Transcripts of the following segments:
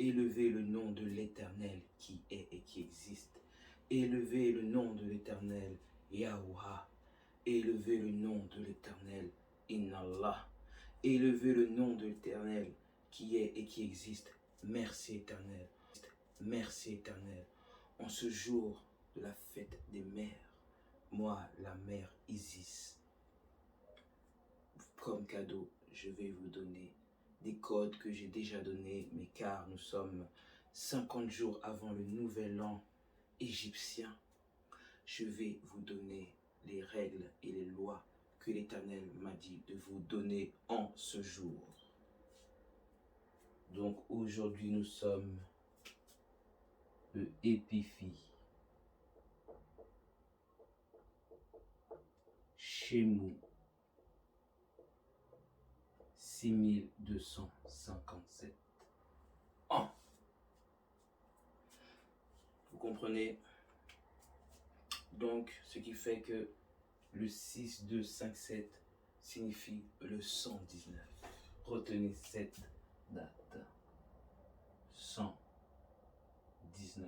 Élevez le nom de l'Éternel qui est et qui existe. Élevez le nom de l'Éternel Yahuwah. Élevez le nom de l'Éternel Inallah. Élevez le nom de l'Éternel qui est et qui existe. Merci Éternel. Merci Éternel. En ce jour de la fête des mères, moi, la mère Isis, comme cadeau, je vais vous donner des codes que j'ai déjà donnés, mais car nous sommes 50 jours avant le nouvel an égyptien, je vais vous donner les règles et les lois que l'Éternel m'a dit de vous donner en ce jour. Donc aujourd'hui nous sommes le Épiphi, Shemou, 6257 ans. Vous comprenez? Donc, ce qui fait que le 6257 signifie le 119. Retenez cette date. 119.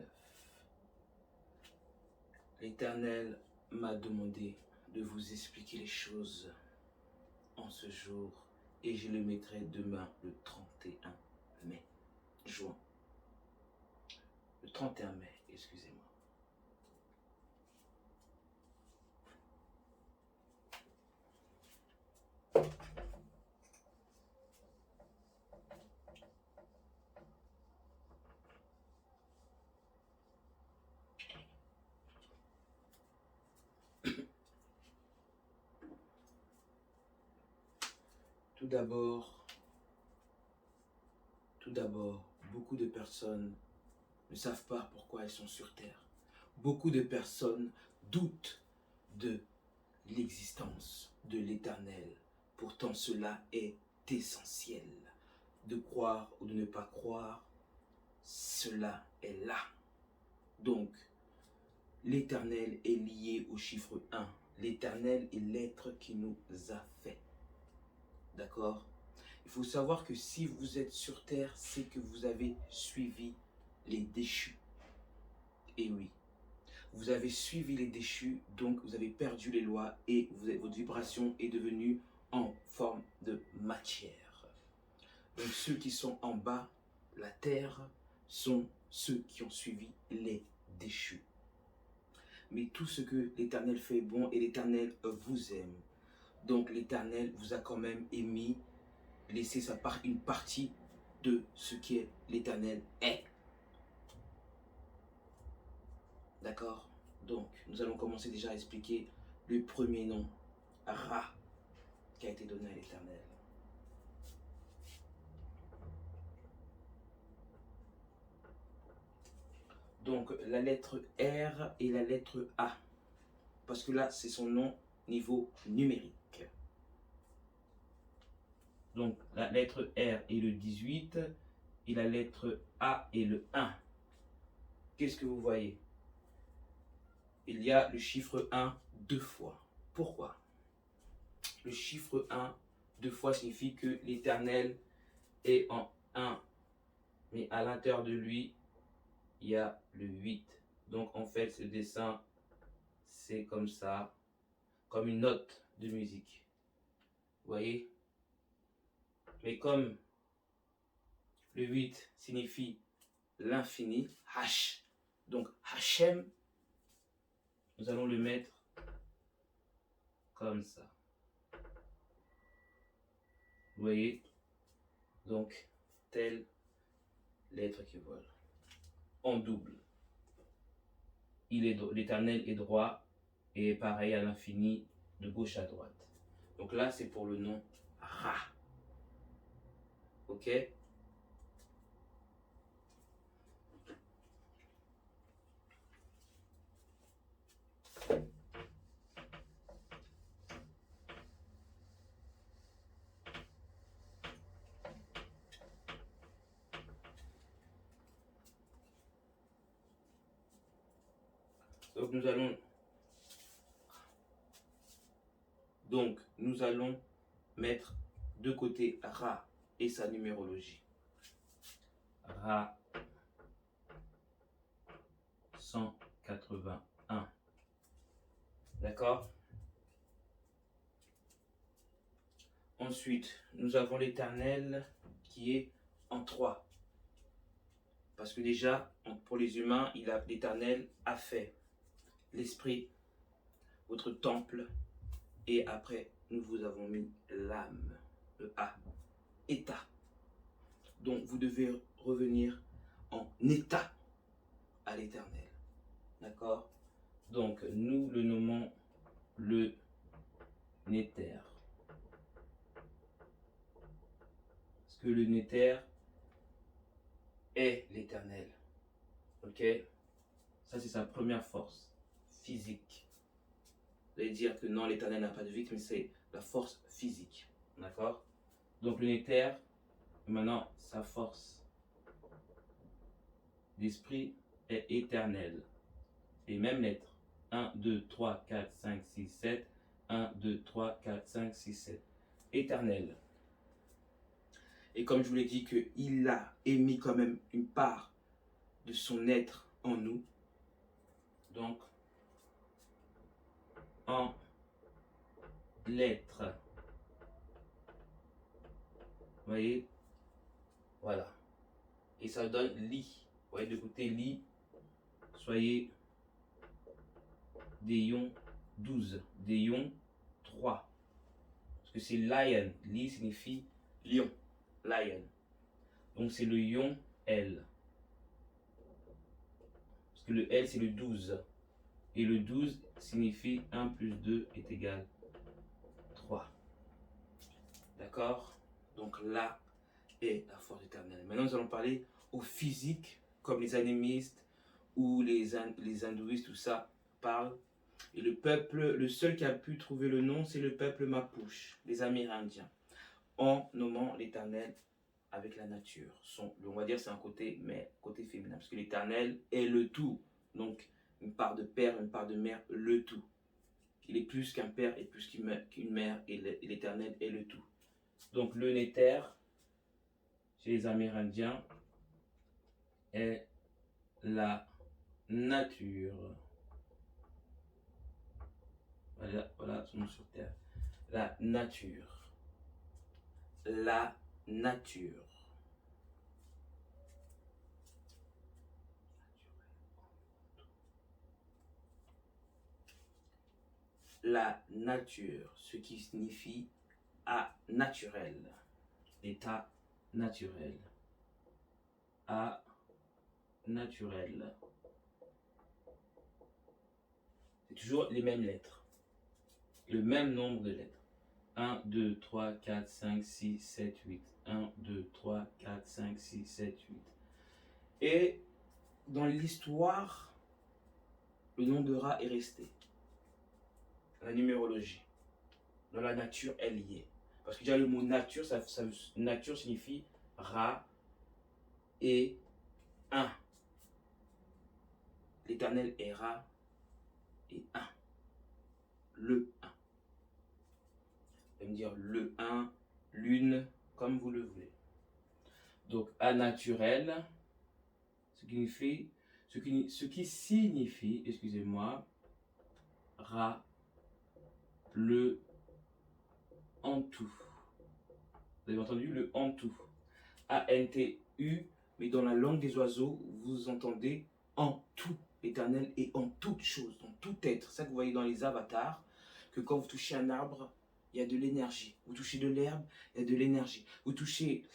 L'Éternel m'a demandé de vous expliquer les choses en ce jour et je le mettrai demain le 31 mai. Juin. Le 31 mai, excusez-moi. Tout d'abord, beaucoup de personnes ne savent pas pourquoi elles sont sur Terre. Beaucoup de personnes doutent de l'existence de l'Éternel. Pourtant, cela est essentiel. De croire ou de ne pas croire, cela est là. Donc, l'Éternel est lié au chiffre 1. L'Éternel est l'être qui nous a fait. D'accord? Il faut savoir que si vous êtes sur terre, c'est que vous avez suivi les déchus. Et oui, vous avez suivi les déchus, donc vous avez perdu les lois et votre vibration est devenue en forme de matière. Donc ceux qui sont en bas, la terre, sont ceux qui ont suivi les déchus. Mais tout ce que l'Éternel fait est bon et l'Éternel vous aime. Donc l'Éternel vous a quand même émis, laissé une partie de ce qui l'Éternel est. D'accord? Donc nous allons commencer déjà à expliquer le premier nom, Ra, qui a été donné à l'Éternel. Donc la lettre R et la lettre A, parce que là c'est son nom niveau numérique. Donc la lettre R est le 18 et la lettre A est le 1. Qu'est-ce que vous voyez? Il y a le chiffre 1 deux fois. Pourquoi? Le chiffre 1 deux fois signifie que l'Éternel est en 1. Mais à l'intérieur de lui, il y a le 8. Donc en fait, ce dessin, c'est comme ça, comme une note de musique. Vous voyez? Mais comme le 8 signifie l'infini, H, donc Hachem, nous allons le mettre comme ça. Vous voyez? Donc, telle lettre qui vole. En double. L'Éternel est droit et pareil à l'infini de gauche à droite. Donc là, c'est pour le nom Ra. Ok? Donc nous allons mettre de côté Ra et sa numérologie. Ra 181. D'accord? Ensuite, nous avons l'Éternel qui est en 3. Parce que déjà, pour les humains, l'Éternel a fait l'esprit, votre temple, et après, nous vous avons mis l'âme, le A, état. Donc, vous devez revenir en état à l'Éternel. D'accord? Donc, nous le nommons le Néther. Parce que le Néther est l'Éternel. Ok? Ça, c'est sa première force physique. Vous allez dire que non, l'Éternel n'a pas de vie, mais c'est la force physique. D'accord? Donc, le Néther, maintenant, sa force d'esprit est éternelle. Et même lettres. 1, 2, 3, 4, 5, 6, 7. 1, 2, 3, 4, 5, 6, 7. Éternel. Et comme je vous l'ai dit qu'il a émis quand même une part de son être en nous. Donc, en lettres. Vous voyez? Voilà. Et ça donne li. Vous voyez de côté li. Soyez des ions 12. Des ions 3. Parce que c'est lion. Li signifie lion. Lion. Donc c'est le ion L. Parce que le L c'est le 12. Et le 12 signifie 1 plus 2 est égal 3. D'accord? Donc là est la force éternelle. Maintenant nous allons parler au physique, comme les animistes ou les hindouistes, tout ça parlent. Et le peuple, le seul qui a pu trouver le nom, c'est le peuple Mapuche, les Amérindiens, en nommant l'éternel avec la nature. On va dire c'est un côté, mais côté féminin, parce que l'éternel est le tout. Donc une part de père, une part de mère, le tout. Il est plus qu'un père et plus qu'une mère, et l'éternel est le tout. Donc le Néther, chez les Amérindiens, est la nature. Voilà son nom sur terre. La nature. La nature. La nature, ce qui signifie à naturel. L'état naturel. À naturel. C'est toujours les mêmes lettres. Le même nombre de lettres. 1, 2, 3, 4, 5, 6, 7, 8. 1, 2, 3, 4, 5, 6, 7, 8. Et dans l'histoire, le nom de Ra est resté. La numérologie. Dans la nature, elle y est. Parce que déjà le mot nature, nature signifie Ra et 1. L'éternel est Ra et 1. Le 1. Vous allez me dire le 1, l'une, comme vous le voulez. Donc, à naturel, ce qui signifie, excusez-moi, Ra, le en tout. Vous avez entendu le en tout. A-N-T-U, mais dans la langue des oiseaux, vous entendez en tout. L'éternel est en toute chose, dans tout être. C'est ça que vous voyez dans les avatars, que quand vous touchez un arbre, il y a de l'énergie. Vous touchez de l'herbe, il y a de l'énergie. Vous touchez...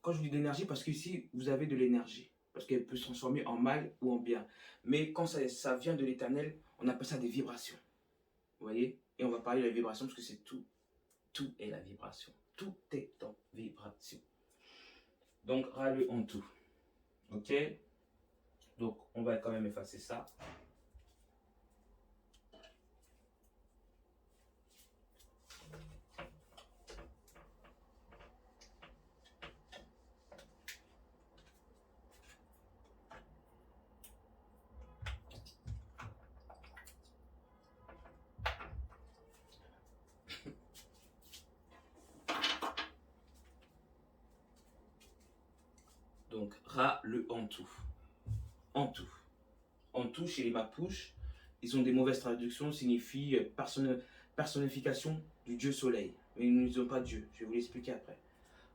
Quand je vous dis de l'énergie, parce qu'ici, vous avez de l'énergie. Parce qu'elle peut se transformer en mal ou en bien. Mais quand ça vient de l'éternel, on appelle ça des vibrations. Vous voyez? Et on va parler de la vibration parce que c'est tout. Tout est la vibration. Tout est en vibration. Donc, Ra-le en tout. Ok? Donc, on va quand même effacer ça. Donc, Ra, le en tout. En tout. en tout, chez les Mapuches, ils ont des mauvaises traductions, signifie personnification du dieu soleil. Mais ils n'ont pas Dieu, je vais vous l'expliquer après.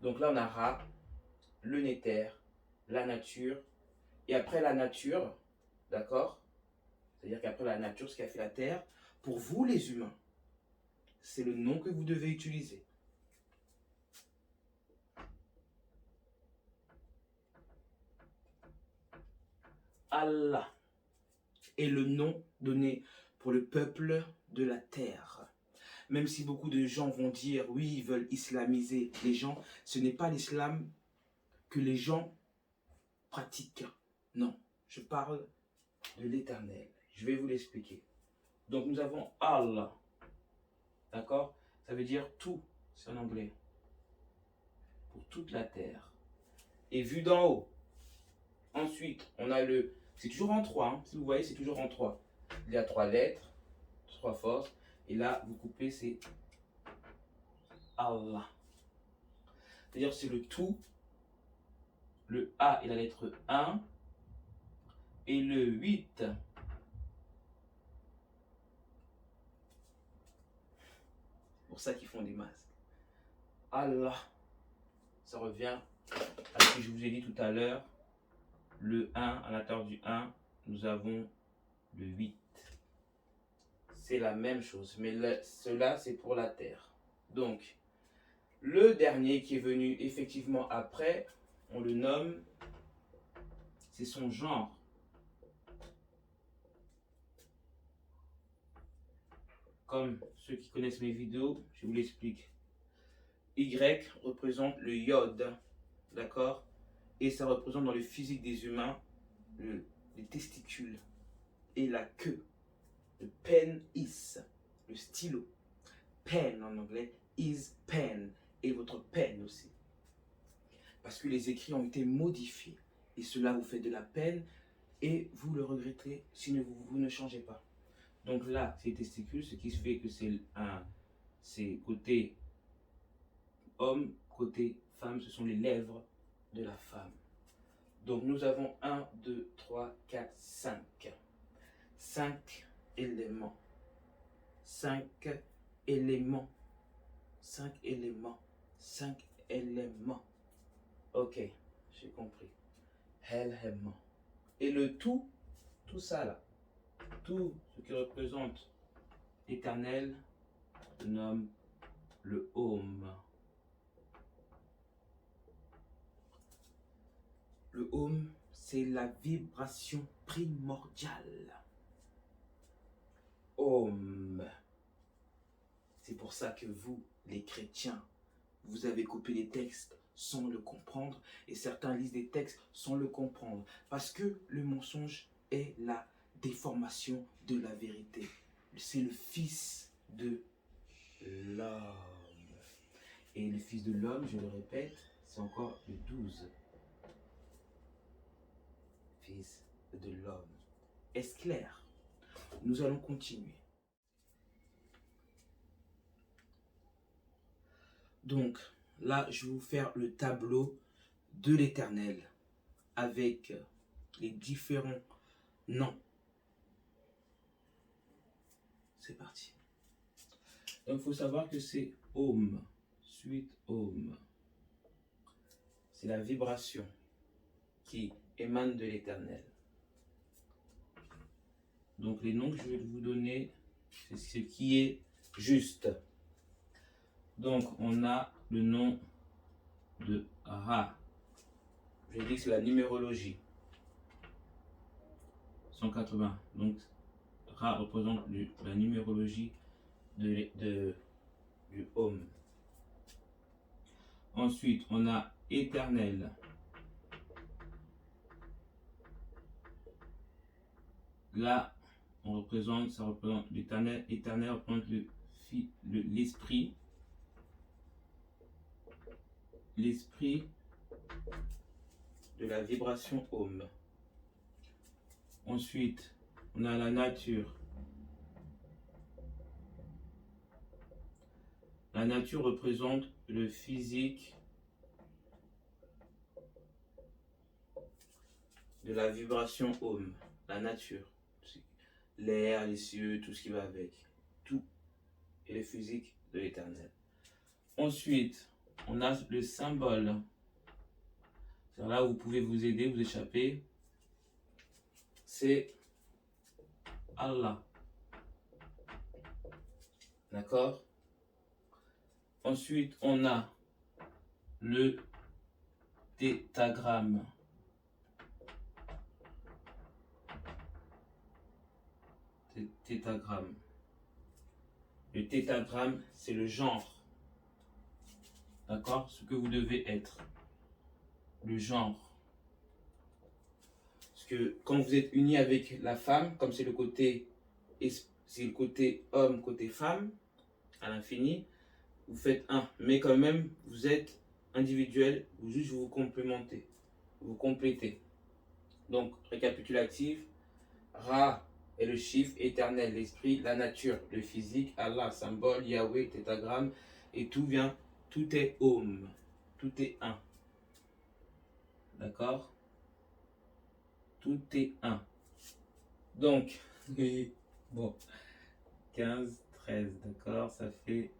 Donc là, on a Ra, le Néther, la nature, et après la nature, d'accord? C'est-à-dire qu'après la nature, ce qui a fait la terre, pour vous les humains, c'est le nom que vous devez utiliser. Allah est le nom donné pour le peuple de la terre. Même si beaucoup de gens vont dire, oui, ils veulent islamiser les gens, ce n'est pas l'islam que les gens pratiquent. Non, je parle de l'éternel. Je vais vous l'expliquer. Donc nous avons Allah. D'accord? Ça veut dire tout, c'est en anglais. Pour toute la terre. Et vu d'en haut. Ensuite, on a le... C'est toujours en 3. Hein. Si vous voyez, c'est toujours en 3. Il y a 3 lettres, 3 forces. Et là, vous coupez, c'est Allah. C'est-à-dire c'est le tout. Le A est la lettre 1. Et le 8. C'est pour ça qu'ils font des masques. Allah. Ça revient à ce que je vous ai dit tout à l'heure. Le 1, à l'intérieur du 1, nous avons le 8. C'est la même chose, mais cela c'est pour la terre. Donc, le dernier qui est venu effectivement après, on le nomme, c'est son genre. Comme ceux qui connaissent mes vidéos, je vous l'explique. Y représente le iode, d'accord? Et ça représente dans le physique des humains les testicules et la queue. Le penis, le stylo. Pen en anglais, is pen. Et votre peine aussi. Parce que les écrits ont été modifiés. Et cela vous fait de la peine et vous le regretterez si vous ne changez pas. Donc là, c'est les testicules, ce qui fait que c'est côté homme, côté femme, ce sont les lèvres de la femme. Donc nous avons 1, 2, 3, 4, 5. 5 éléments. 5 éléments. 5 éléments. 5 éléments. Ok, j'ai compris. Éléments. Et le tout ça là, tout ce qui représente l'éternel, se nomme le Om. Le Om, c'est la vibration primordiale. Om. C'est pour ça que vous, les chrétiens, vous avez coupé les textes sans le comprendre et certains lisent des textes sans le comprendre. Parce que le mensonge est la déformation de la vérité. C'est le Fils de l'homme. Et le Fils de l'homme, je le répète, c'est encore le 12. Fils de l'homme. Est-ce clair? Nous allons continuer. Donc, là, je vais vous faire le tableau de l'Éternel avec les différents noms. C'est parti. Donc, il faut savoir que c'est Om, suite Om. C'est la vibration qui émane de l'Éternel. Donc, les noms que je vais vous donner, c'est ce qui est juste. Donc, on a le nom de Ra. Je dis que c'est la numérologie. 180. Donc, Ra représente la numérologie du Om. Ensuite, on a Éternel. Là, ça représente l'éternel. Éternel représente l'esprit. L'esprit de la vibration Om. Ensuite, on a la nature. La nature représente le physique de la vibration Om. La nature. l'air, les cieux, tout ce qui va avec. Tout est le physique de l'Éternel. Ensuite, on a le symbole. C'est là où vous pouvez vous aider, vous échapper. C'est Allah. D'accord? Ensuite, on a le tétragramme. Tétragramme. Le tétragramme, c'est le genre. D'accord? Ce que vous devez être. Le genre. Parce que quand vous êtes uni avec la femme, comme c'est le côté homme, côté femme, à l'infini, vous faites un. Mais quand même, vous êtes individuel, vous vous complémentez. Vous complétez. Donc, récapitulatif, Ra est le chiffre éternel, l'esprit, la nature, le physique, Allah, symbole, Yahweh, tétragramme, et tout vient, tout est Om, tout est un. D'accord? Tout est un. Donc, bon, 15, 13, d'accord, ça fait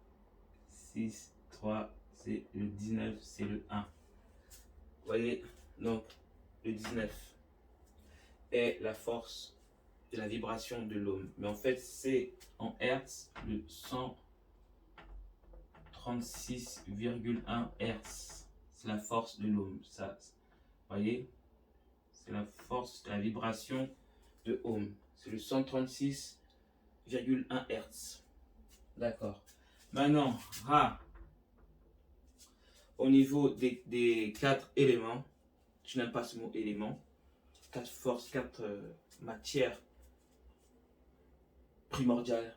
6, 3, c'est le 19, c'est le 1. Vous voyez, donc, le 19 est la force de la vibration de l'homme. Mais en fait, c'est en Hertz le 136,1 Hertz. C'est la force de l'homme. Ça, vous voyez, c'est la force de la vibration de Ohm. C'est le 136,1 Hertz. D'accord. Maintenant, Ra, au niveau des 4 éléments, je n'aime pas ce mot élément, 4 forces, 4 matières primordiales,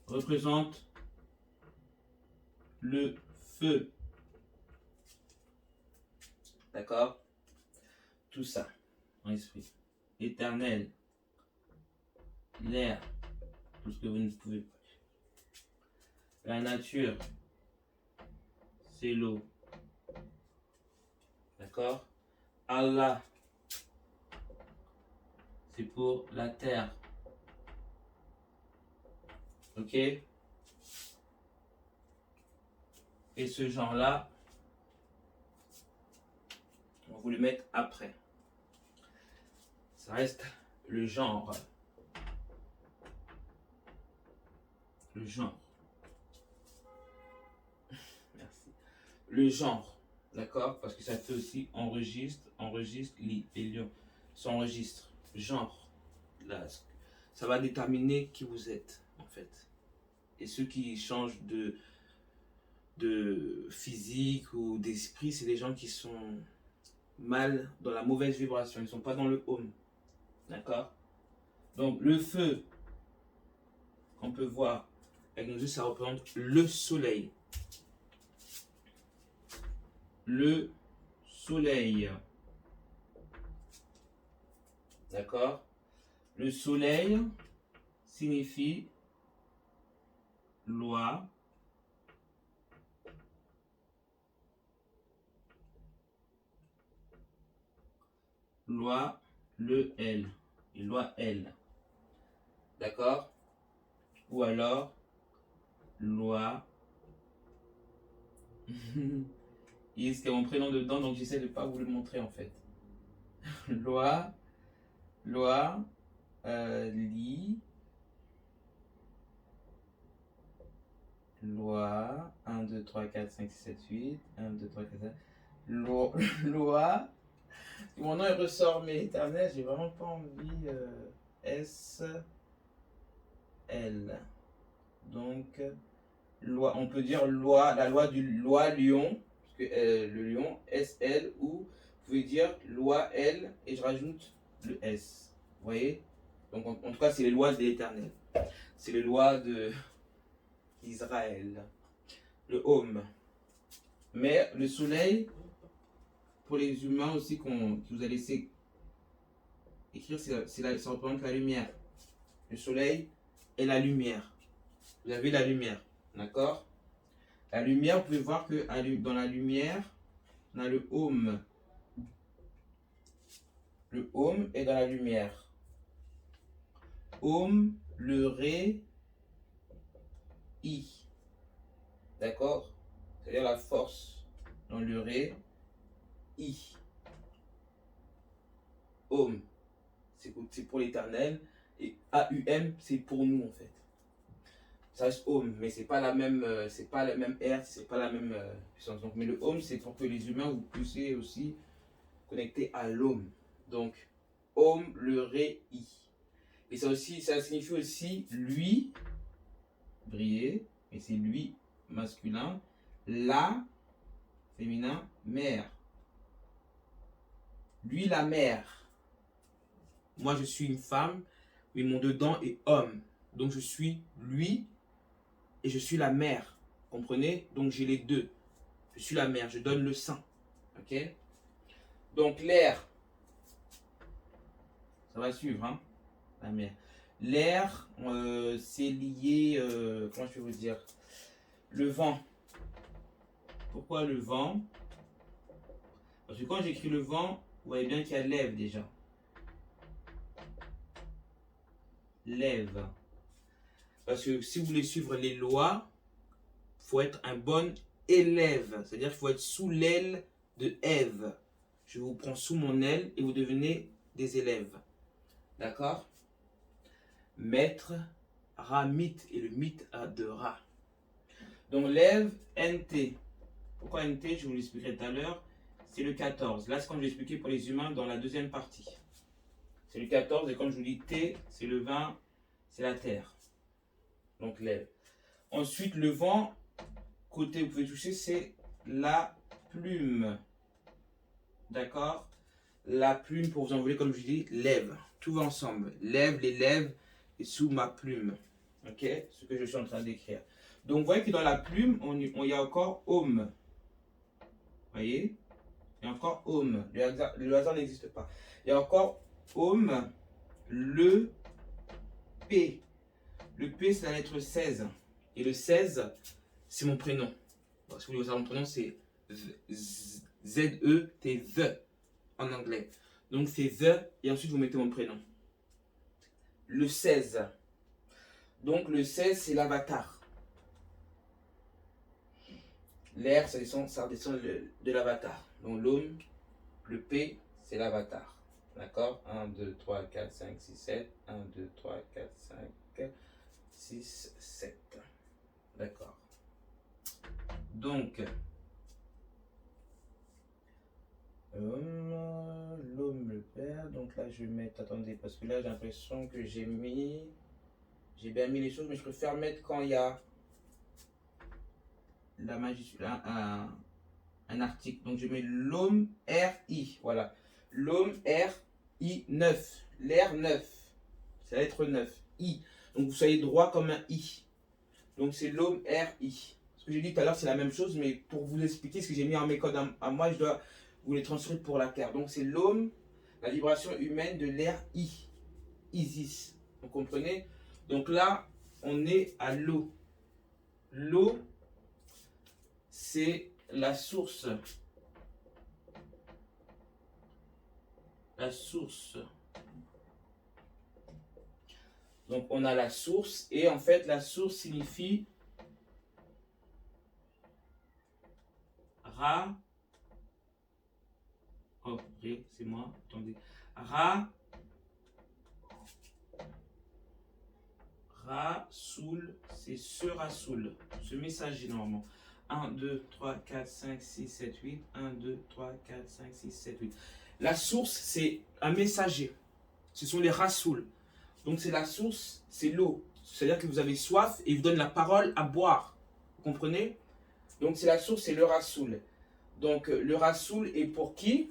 représente le feu. D'accord? Tout ça, en esprit. Éternel, l'air, tout ce que vous ne pouvez pas. La nature, c'est l'eau. D'accord? Allah, c'est pour la terre. Ok? Et ce genre-là, on va vous le mettre après. Ça reste le genre. Le genre. Merci. Le genre. D'accord? Parce que ça fait aussi enregistre, lit, et lion. S'enregistre. Genre. Là, ça va déterminer qui vous êtes, en fait. Et ceux qui changent de physique ou d'esprit, c'est des gens qui sont mal dans la mauvaise vibration. Ils ne sont pas dans le home. D'accord? Donc, le feu, qu'on peut voir avec nos yeux, ça représente le soleil. Le soleil. D'accord? Le soleil signifie loi, le L, et loi L. D'accord? Ou alors, loi. Il y a mon prénom dedans, donc j'essaie de ne pas vous le montrer en fait. loi, li, loi, 1, 2, 3, 4, 5, 6, 7, 8, 1, 2, 3, 4, 5, loi, mon nom il ressort, mais éternel, j'ai vraiment pas envie, S, L, donc, loi, on peut dire loi, la loi du loi lion, parce que le lion, SL, ou vous pouvez dire loi L, et je rajoute le S, vous voyez? Donc en tout cas, c'est les lois de l'Éternel. C'est les lois d'Israël. Le Home. Mais le soleil, pour les humains aussi, qui vous a laissé écrire, ça représente la lumière. Le soleil est la lumière. Vous avez la lumière. D'accord? La lumière, vous pouvez voir que dans la lumière, on a le Home. Le Home est dans la lumière. Om, le Ré, I. D'accord? C'est-à-dire la force dans le Ré, I. Om, c'est pour l'éternel. Et AUM, c'est pour nous en fait. Ça reste Om, mais c'est pas la même, c'est pas la même hertz, c'est pas la même puissance. Donc, mais le Om, c'est pour que les humains vous puissiez aussi connecter à l'Om. Donc, Om, le Ré, I. Et ça aussi, ça signifie aussi lui, briller, et c'est lui masculin, la féminin, mère. Lui, la mère. Moi, je suis une femme, mais mon dedans est homme. Donc, je suis lui et je suis la mère. Comprenez? Donc, j'ai les deux. Je suis la mère, je donne le sein. Ok? Donc, l'air. Ça va suivre, hein? La mère. L'air, c'est lié, comment je peux vous dire? Le vent. Pourquoi le vent? Parce que quand j'écris le vent, vous voyez bien qu'il y a lève déjà. Lève. Parce que si vous voulez suivre les lois, il faut être un bon élève. C'est-à-dire qu'il faut être sous l'aile de Ève. Je vous prends sous mon aile et vous devenez des élèves. D'accord? Maître, Ra, mythe et le mythe de Ra. Donc lève, NT. Pourquoi NT? Je vous l'expliquerai tout à l'heure. C'est le 14. Là, c'est comme je l'ai expliqué pour les humains dans la deuxième partie. C'est le 14 et comme je vous dis T, c'est le 20, c'est la terre. Donc lève. Ensuite, le vent, côté où vous pouvez toucher, c'est la plume. D'accord? La plume, pour vous envoler, comme je dis, lève. Tout va ensemble. Lève les lèvres et sous ma plume. Ok? Ce que je suis en train d'écrire. Donc, vous voyez que dans la plume, il y a encore Om. Vous voyez? Il y a encore Om. Le hasard n'existe pas. Il y a encore Om, le P. Le P, c'est la lettre 16. Et le 16, c'est mon prénom. Bon, si vous voulez savoir mon prénom, c'est Z-E-T, The, en anglais. Donc, c'est The, et ensuite, vous mettez mon prénom. Le 16. Donc, le 16, c'est l'avatar. L'air, ça descend de l'avatar. Donc, l'homme, le P, c'est l'avatar. D'accord? 1, 2, 3, 4, 5, 6, 7. 1, 2, 3, 4, 5, 6, 7. D'accord. Donc, l'homme, le père. Donc là, je vais mettre, attendez, parce que là, j'ai l'impression que j'ai bien mis les choses, mais je préfère mettre quand il y a la majuscule, un article. Donc, je mets l'homme, R-I. Voilà. L'homme, R-I, 9. L'air 9. C'est la lettre 9. I. Donc, vous soyez droit comme un I. Donc, c'est l'homme, R-I. Ce que j'ai dit tout à l'heure, c'est la même chose, mais pour vous expliquer ce que j'ai mis en mes codes à moi, je dois vous les transférer pour la terre. Donc, c'est l'homme, la vibration humaine de l'air I. Isis. Vous comprenez? Donc là, on est à l'eau. L'eau, c'est la source. La source. Donc, on a la source. Et en fait, la source signifie Ra. Oh, Ré, c'est moi. Attendez. Ra. Rasoul, c'est ce Rasoul. Ce messager, normalement. 1, 2, 3, 4, 5, 6, 7, 8. 1, 2, 3, 4, 5, 6, 7, 8. La source, c'est un messager. Ce sont les Rasoul. Donc, c'est la source, c'est l'eau. C'est-à-dire que vous avez soif et il vous donne la parole à boire. Vous comprenez? Donc, c'est la source, c'est le Rasoul. Donc, le Rasoul est pour qui?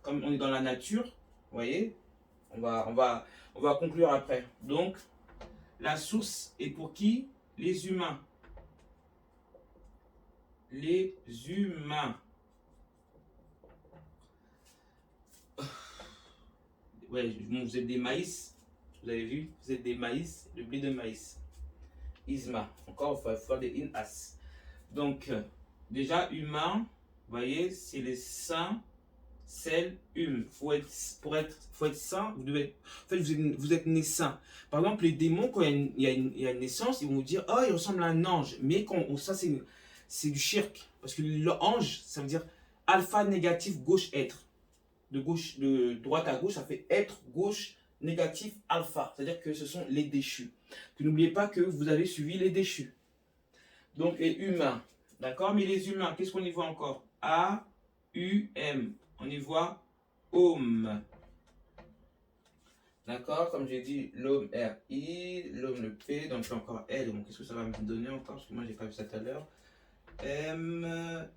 Comme on est dans la nature, vous voyez? On va conclure après. Donc, la source est pour qui? Les humains. Les humains. Ouais, vous êtes des maïs. Vous avez vu? Vous êtes des maïs, le blé de maïs. Isma. Encore, il faut faire des in-as. Donc, déjà, humain, vous voyez, c'est les saints sel, hum. Faut être sain, en fait, vous êtes né sain. Par exemple, les démons, quand il y a une naissance, ils vont vous dire, oh, il ressemble à un ange. Mais ça, c'est du shirk. Parce que l'ange, ça veut dire alpha négatif, gauche, être. De droite à gauche, ça fait être, gauche, négatif, alpha. C'est-à-dire que ce sont les déchus. N'oubliez pas que vous avez suivi les déchus. Donc, les humains. D'accord? Mais les humains, qu'est-ce qu'on y voit encore? A, U, M. On y voit homme. D'accord? Comme j'ai dit, l'homme R-I, l'homme le P, donc encore L. Donc, qu'est-ce que ça va me donner encore? Parce que moi, j'ai pas vu ça tout à l'heure. M.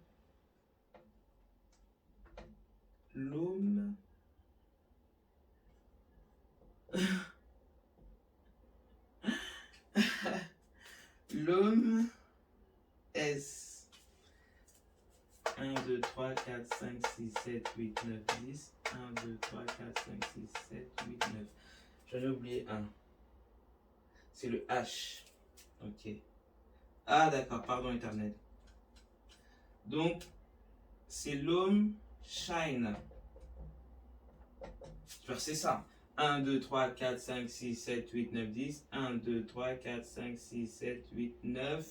L'homme. L'homme S. 1, 2, 3, 4, 5, 6, 7, 8, 9, 10. 1, 2, 3, 4, 5, 6, 7, 8, 9. J'en ai oublié un. C'est le H. Ok. Ah d'accord, pardon éternel. Donc, c'est l'homme shine. C'est ça. 1, 2, 3, 4, 5, 6, 7, 8, 9, 10. 1, 2, 3, 4, 5, 6, 7, 8, 9.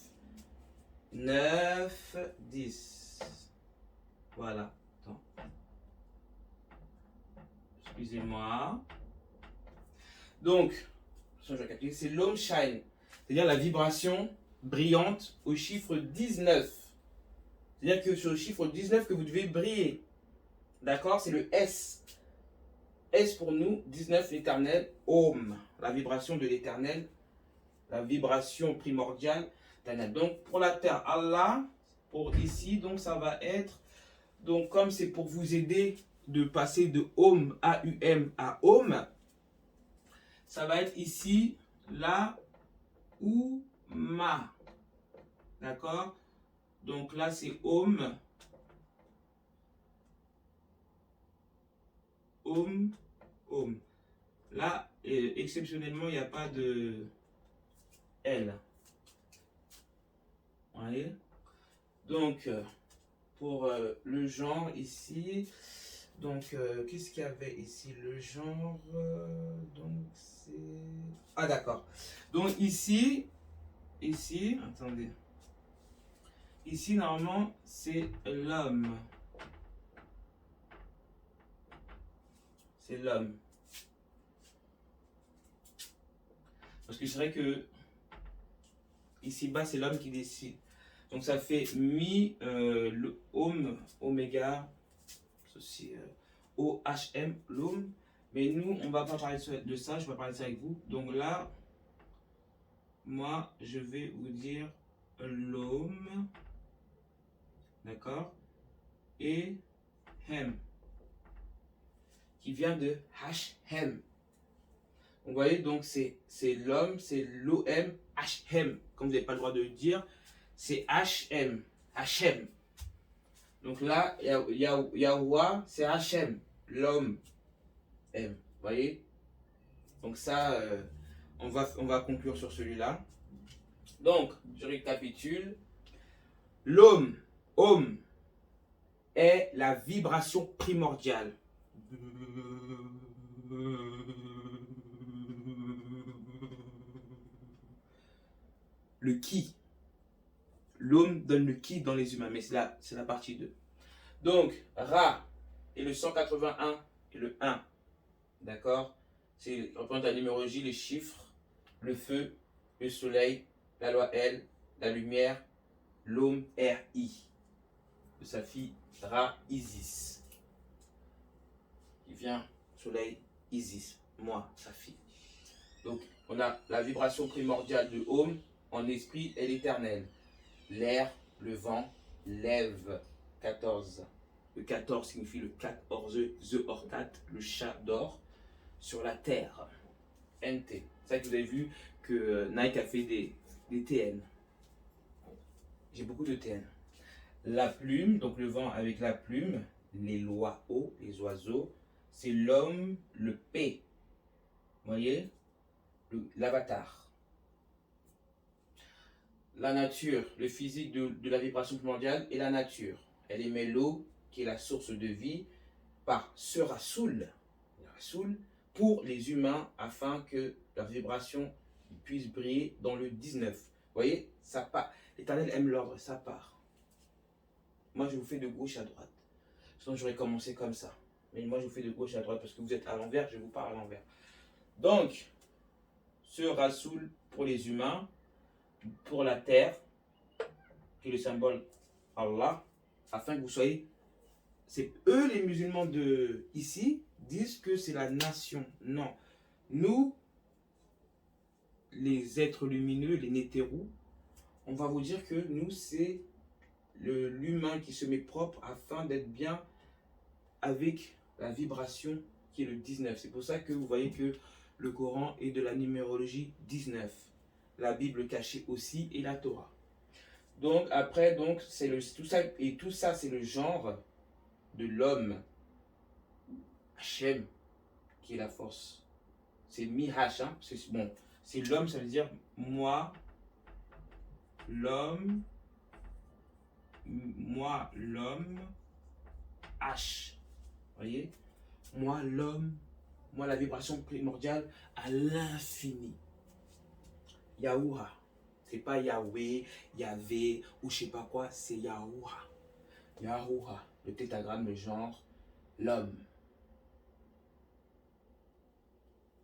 9, 10. Voilà. Attends. Excusez-moi. Donc, c'est l'homme shine. C'est-à-dire la vibration brillante au chiffre 19. C'est-à-dire que sur le chiffre 19 que vous devez briller. D'accord? C'est le S. S pour nous, 19, l'éternel, Om. La vibration de l'éternel, la vibration primordiale. Donc pour la terre, Allah, pour ici, donc ça va être, donc comme c'est pour vous aider de passer de Om, A-U-M à Om, ça va être ici, la ou ma. D'accord? Donc là c'est Om. Om, Om. Là, exceptionnellement, il n'y a pas de L. Vous voyez? Donc, pour le genre ici, donc, qu'est-ce qu'il y avait ici? Le genre, donc c'est... Ah, d'accord. Donc, ici, attendez. Ici, normalement, c'est l'homme. C'est l'homme. Parce que c'est vrai que ici bas, c'est l'homme qui décide. Donc ça fait mi, le homme, oméga, ceci, OHM, l'homme. Mais nous, on va pas parler de ça, je vais parler de ça avec vous. Donc là, moi, je vais vous dire l'homme, d'accord, et hem, qui vient de HM. Vous voyez, donc c'est l'homme, c'est l'OM, HM. Comme vous n'avez pas le droit de le dire, c'est HM, HM. Donc là, Yahweh, c'est HM, l'homme, M. Vous voyez? Donc ça, on va conclure sur celui-là. Donc, je récapitule. L'homme, homme, est la vibration primordiale. Le qui. L'homme donne le qui dans les humains, mais c'est la partie 2. Donc, Ra et le 181 et le 1. D'accord? C'est représente la numérologie, les chiffres, le feu, le soleil, la loi L, la lumière, l'homme R-I. De sa fille Ra Isis. Qui vient, soleil, Isis. Moi, sa fille. Donc, on a la vibration primordiale de Homme en esprit et l'éternel. L'air, le vent, lève. 14. Le 14 signifie le 14, the or 4, le chat d'or sur la terre. NT. C'est ça que vous avez vu que Nike a fait des TN. J'ai beaucoup de TN. La plume, donc le vent avec la plume, les lois O, les oiseaux, c'est l'homme, le P. Vous voyez? L'avatar. La nature, le physique de la vibration primordiale et la nature. Elle émet l'eau qui est la source de vie. par ce Rasoul, pour les humains afin que leur vibration puisse briller dans le 19. Vous voyez, ça part. L'Éternel aime l'ordre, ça part. Moi, je vous fais de gauche à droite. Sinon, j'aurais commencé comme ça. Mais moi, je vous fais de gauche à droite parce que vous êtes à l'envers, je vous parle à l'envers. Donc, ce Rasoul pour les humains, pour la terre, qui est le symbole Allah, afin que vous soyez... C'est eux, les musulmans de ici, disent que c'est la nation. Non. Nous, les êtres lumineux, les nétérous, on va vous dire que nous, c'est l'humain qui se met propre afin d'être bien avec la vibration qui est le 19. C'est pour ça que vous voyez que le Coran est de la numérologie 19. La Bible cachée aussi et la Torah. Donc après, donc, c'est tout ça, et tout ça, c'est le genre de l'homme, Hachem, qui est la force. C'est Mi-Hash, hein, bon, c'est l'homme, ça veut dire moi, l'homme, H. Voyez, moi, l'homme, moi, la vibration primordiale à l'infini. Yahuwah. C'est pas Yahweh, Yahvé ou je sais pas quoi, c'est Yahuwah. Yahuwah, le tétragramme, le genre, l'homme.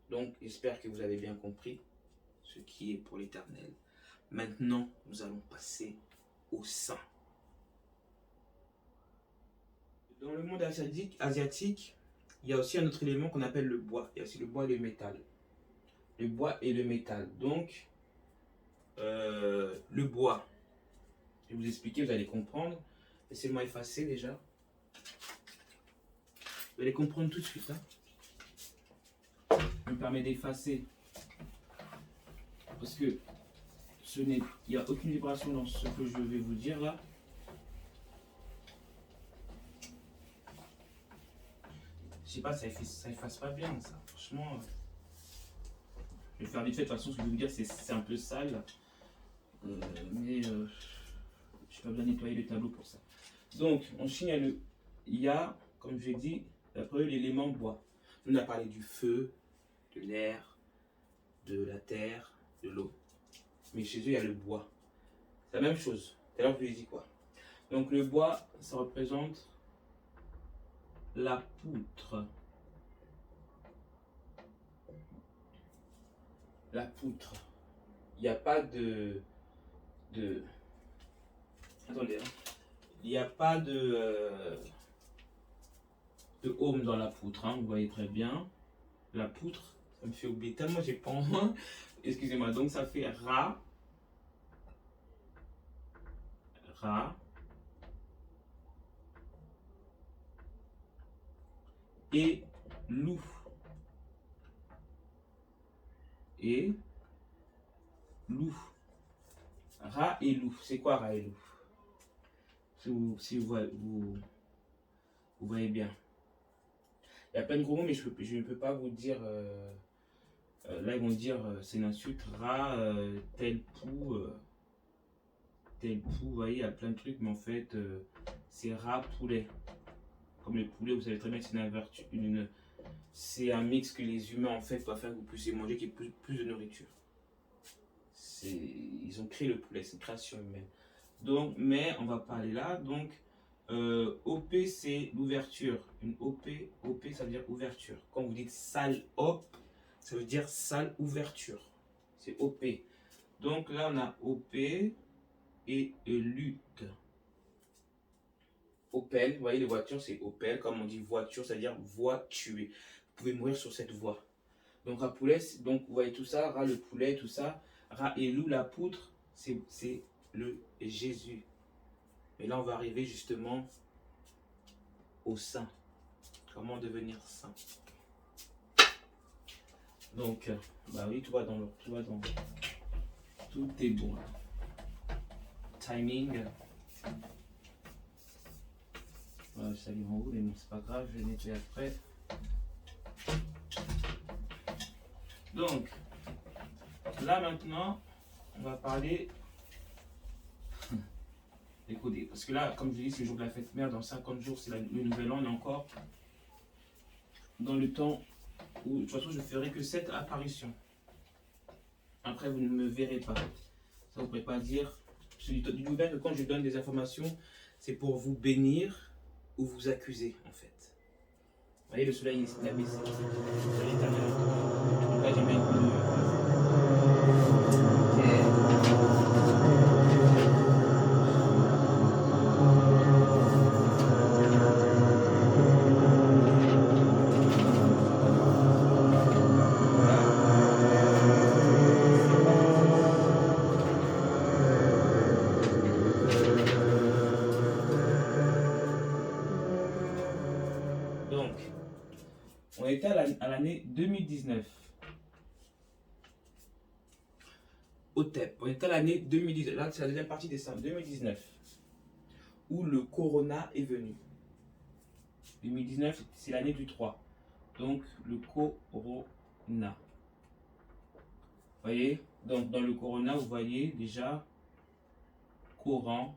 Donc, j'espère que vous avez bien compris ce qui est pour l'Éternel. Maintenant, nous allons passer au saint. Dans le monde asiatique, il y a aussi un autre élément qu'on appelle le bois. Il y a aussi le bois et le métal. Le bois et le métal. Donc, le bois, je vais vous expliquer, vous allez comprendre. Laissez-moi effacer déjà. Vous allez comprendre tout de suite. Hein. Je me permets d'effacer. Parce que il n'y a aucune vibration dans ce que je vais vous dire là. Je sais pas, ça efface pas bien ça. Franchement, je vais faire vite fait. De toute façon, ce que je vais vous dire, c'est un peu sale. Mais je n'ai pas bien nettoyer le tableau pour ça. Donc, on signe il y a, comme je l'ai dit, après l'élément bois. On a parlé du feu, de l'air, de la terre, de l'eau. Mais chez eux, il y a le bois. C'est la même chose. Tout à l'heure, je vous ai dit quoi. Donc, le bois, ça représente la poutre. La poutre. Il n'y a pas de... Attendez, hein. Il n'y a pas de home dans la poutre, hein, vous voyez très bien. La poutre, ça me fait oublier tellement j'ai pas en main. Excusez-moi, donc ça fait Ra, et loup. Et loup. Ra et loup. C'est quoi Ra et loup? Si vous voyez bien. Il y a plein de gros mots, mais je ne peux pas vous dire. Là, ils vont dire c'est une insulte. Ra, tel pou. Vous voyez, il y a plein de trucs, mais en fait, c'est rat poulet. Comme le poulet, vous savez très bien que c'est un mix que les humains en fait doivent faire que vous puissiez manger, qui est plus de nourriture. Ils ont créé le poulet, c'est une création humaine. Donc, mais on va parler là. Donc, OP c'est l'ouverture. Une OP ça veut dire ouverture. Quand vous dites salle op, ça veut dire salle ouverture. C'est OP. Donc là on a OP et lutte. Opel, vous voyez les voitures c'est Opel, comme on dit voiture, c'est-à-dire voie tuée. Vous pouvez mourir sur cette voie. Donc Rat poulet, donc vous voyez tout ça, Rat le poulet, tout ça. Rat et loup la poutre, c'est le Jésus. Et là on va arriver justement au saint. Comment devenir saint. Donc, bah oui, tout va dans l'ordre. Tout est bon. Timing. Voilà, ça lui en haut, mais bon, c'est pas grave, je vais nettoyer après. Donc, là maintenant, on va parler des codés. Parce que là, comme je dis, c'est le jour de la fête mère. Dans 50 jours, c'est le nouvel an, on est encore dans le temps où, de toute façon, je ne ferai que 7 apparitions. Après, vous ne me verrez pas. Ça, vous ne pouvez pas dire. Du bien que quand je donne des informations, c'est pour vous bénir ou vous accuser, en fait. Vous voyez, le soleil, il a baissé. Le soleil est américain. Donc là, j'ai mis un peu Donc, on était à l'année 2019. Au TEP, on était à l'année 2019. Là, c'est la deuxième partie décembre 2019. Où le Corona est venu. 2019, c'est l'année du 3. Donc, le Corona. Vous voyez? Donc, dans le Corona, vous voyez déjà Coran.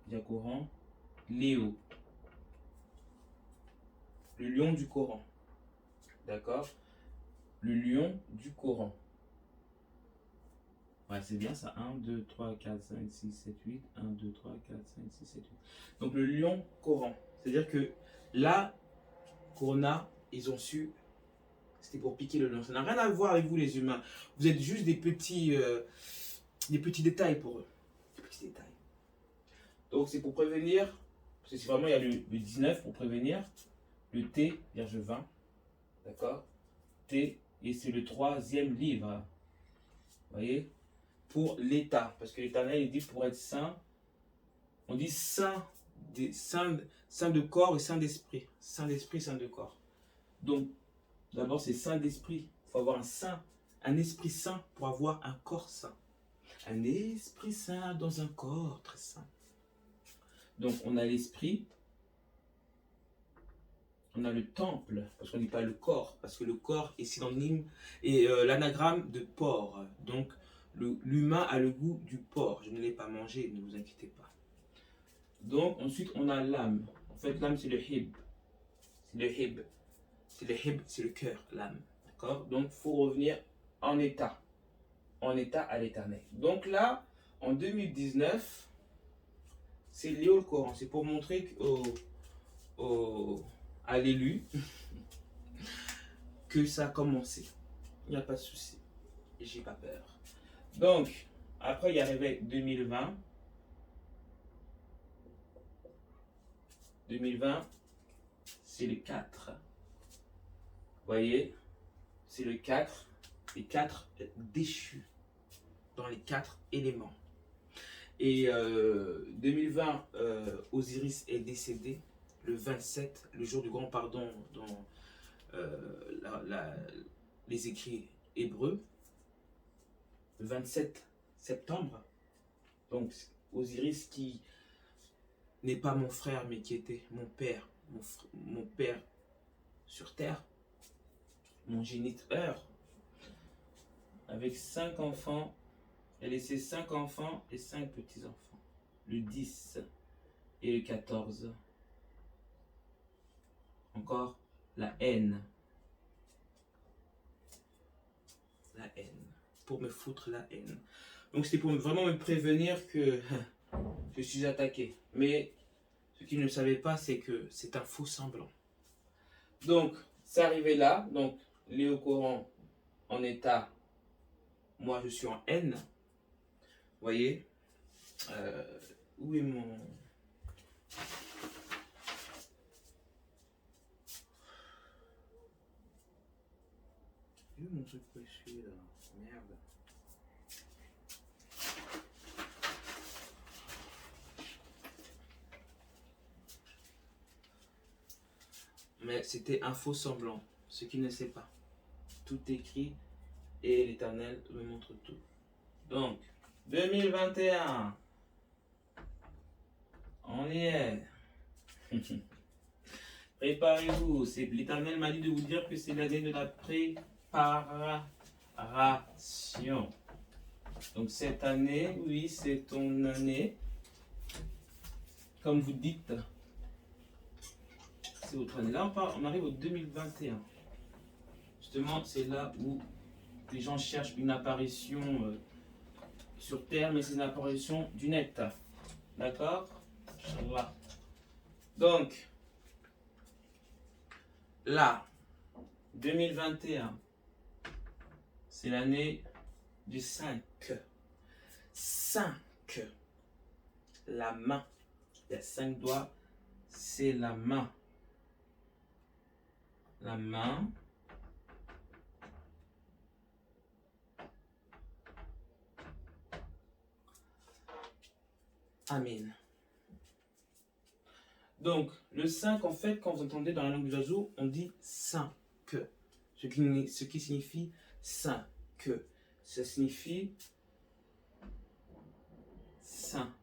Déjà Coran. Léo. Le lion du Coran. D'accord? Le lion du Coran. Ouais, c'est bien ça. 1, 2, 3, 4, 5, 6, 7, 8. 1, 2, 3, 4, 5, 6, 7, 8. Donc le lion Coran. C'est-à-dire que là, Corona, ils ont su. C'était pour piquer le lion. Ça n'a rien à voir avec vous les humains. Vous êtes juste des petits détails pour eux. Des petits détails. Donc c'est pour prévenir. Parce que c'est vraiment, il y a le 19 pour prévenir. Le T, Vierge 20. D'accord? T, et c'est le 3e livre. Vous voyez? Pour l'État. Parce que l'Éternel, il dit pour être saint, on dit saint de corps et saint d'esprit. Saint d'esprit, saint de corps. Donc, d'abord, c'est saint d'esprit. Il faut avoir un esprit saint pour avoir un corps saint. Un esprit saint dans un corps très saint. Donc, on a l'esprit. On a le temple, parce qu'on ne dit pas le corps, parce que le corps est synonyme, et l'anagramme de porc. Donc, l'humain a le goût du porc. Je ne l'ai pas mangé, ne vous inquiétez pas. Donc, ensuite, on a l'âme. En fait, l'âme, c'est le hib. C'est le hib. C'est le hib, c'est le cœur, l'âme. D'accord? Donc, il faut revenir en état. En état à l'éternel. Donc là, en 2019, c'est Léo le Coran. C'est pour montrer à l'élu que ça a commencé. Il n'y a pas de souci. J'ai pas peur. Donc, après, il y a arrivé 2020. 2020, c'est le 4. Vous voyez, c'est le 4. Les 4 déchus dans les 4 éléments. Et 2020, Osiris est décédé le 27, le jour du grand pardon dans les écrits hébreux. Le 27 septembre. Donc Osiris qui n'est pas mon frère mais qui était mon père, mon père sur terre, mon géniteur, avec 5 enfants, elle a laissé 5 enfants et 5 petits-enfants. Le 10 et le 14. Encore la haine. La haine. Pour me foutre la haine. Donc c'était pour vraiment me prévenir que je suis attaqué. Mais ce qu'ils ne savaient pas, c'est que c'est un faux semblant. Donc, c'est arrivé là. Donc, Léo Coran en état. Moi, je suis en haine. Vous voyez, où est mon... Où est mon truc précieux là? Merde. Mais c'était un faux semblant, ce qui ne sait pas. Tout écrit et l'Éternel me montre tout. Donc, 2021, on y est. Préparez-vous. L'Éternel m'a dit de vous dire que c'est l'année de la préparation. Donc cette année, oui, c'est ton année. Comme vous dites, c'est autre année. Là, on arrive au 2021. Justement, c'est là où les gens cherchent une apparition sur Terre, mais c'est une apparition du net. D'accord? Inch'Allah. Donc, là, 2021, c'est l'année du 5. 5. La main. Il y a 5 doigts. C'est la main. La main. Amen. Donc, le 5, en fait, quand vous entendez dans la langue des oiseaux, on dit 5. Ce qui signifie 5. Ça signifie saint.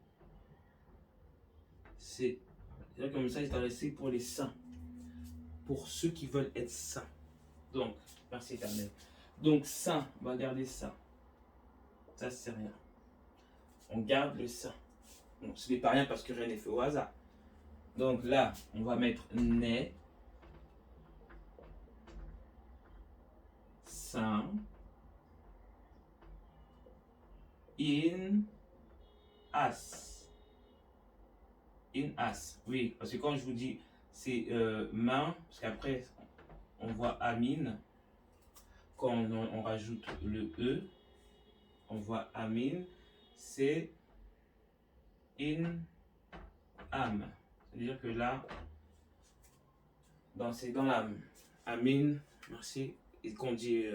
C'est comme ça, c'est adressé pour les saints. Pour ceux qui veulent être saints. Donc, merci éternel. Donc, saint, on va garder ça. Ça, c'est rien. On garde le saint. Bon, ce n'est pas rien parce que rien n'est fait au hasard. Donc là, on va mettre né, saint, in, as. In, as. Oui, parce que quand je vous dis c'est main, parce qu'après on voit amine, quand on rajoute le e, on voit amine, c'est in, âme. C'est-à-dire que là, c'est dans l'âme. Amin, merci. Et quand on dit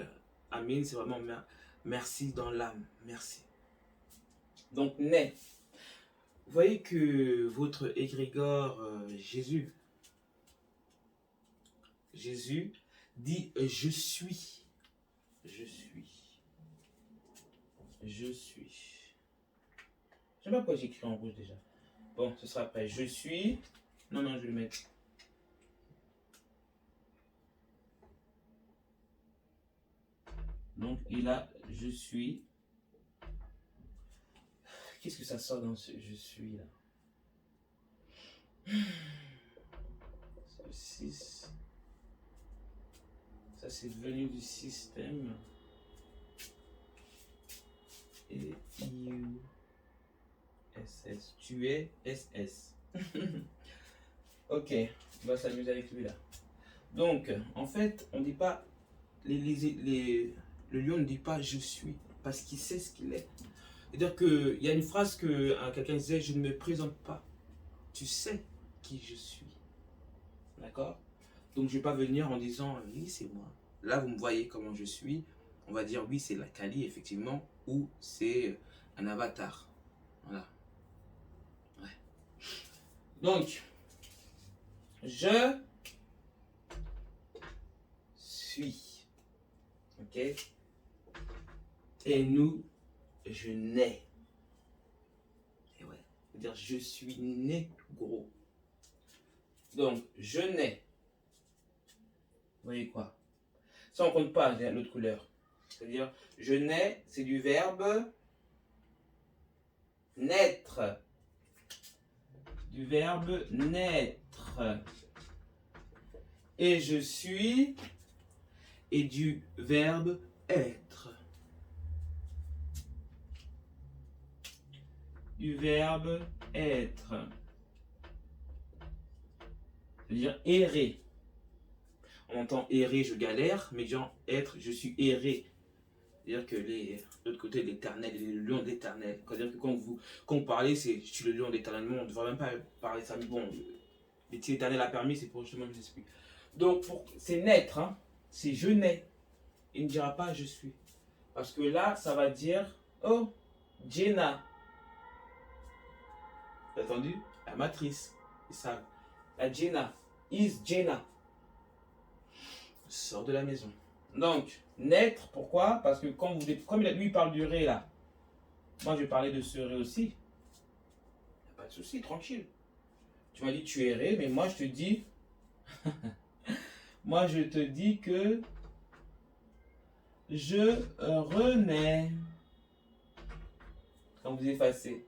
Amin, c'est vraiment merci dans l'âme. Merci. Donc, né. Vous voyez que votre égrégore Jésus dit je suis. Je suis. Je suis. Je ne sais pas pourquoi j'écris en rouge déjà. Bon, ce sera après. Je suis. Non, je vais le mettre. Donc, il a je suis. Qu'est-ce que ça sort dans ce je suis là? C'est le 6. Ça, c'est venu du système. Et you. SS. Tu es SS. Ok, on va s'amuser avec lui là. Donc, en fait, on ne dit pas. Le lion ne dit pas je suis, parce qu'il sait ce qu'il est. C'est-à-dire qu'il y a une phrase que quelqu'un disait je ne me présente pas. Tu sais qui je suis. D'accord? Donc, je ne vais pas venir en disant oui, c'est moi. Là, vous me voyez comment je suis. On va dire oui, c'est la Kali, effectivement, ou c'est un avatar. Voilà. Ouais. Donc, je suis. Ok? Et nous, je nais. Et ouais. C'est-à-dire, je suis né gros. Donc, je nais. Vous voyez quoi? Ça, on ne compte pas l'autre couleur. C'est-à-dire, je nais, c'est du verbe naître. Du verbe naître. Et je suis et du verbe être. Du verbe être. C'est-à-dire errer. On entend errer, je galère, mais genre être, je suis erré. C'est-à-dire que de l'autre côté, l'éternel, il est le lion d'éternel. C'est-à-dire que quand vous parlez, c'est je suis le lion d'éternel. On ne devrait même pas parler de ça. Mais bon, si l'éternel a permis, c'est pour justement que je vous explique. Donc, c'est naître, hein. C'est je nais. Il ne dira pas je suis. Parce que là, ça va dire oh, Jenna. T'as entendu? La matrice. Ils savent. La Jenna. Is Jenna. Sors de la maison. Donc, naître, pourquoi? Parce que comme lui il parle du ré là, moi je vais parler de ce ré aussi. Il n'y a pas de souci, tranquille. Tu m'as dit tu es ré, mais moi je te dis, moi je te dis que je renais. Quand vous effacez,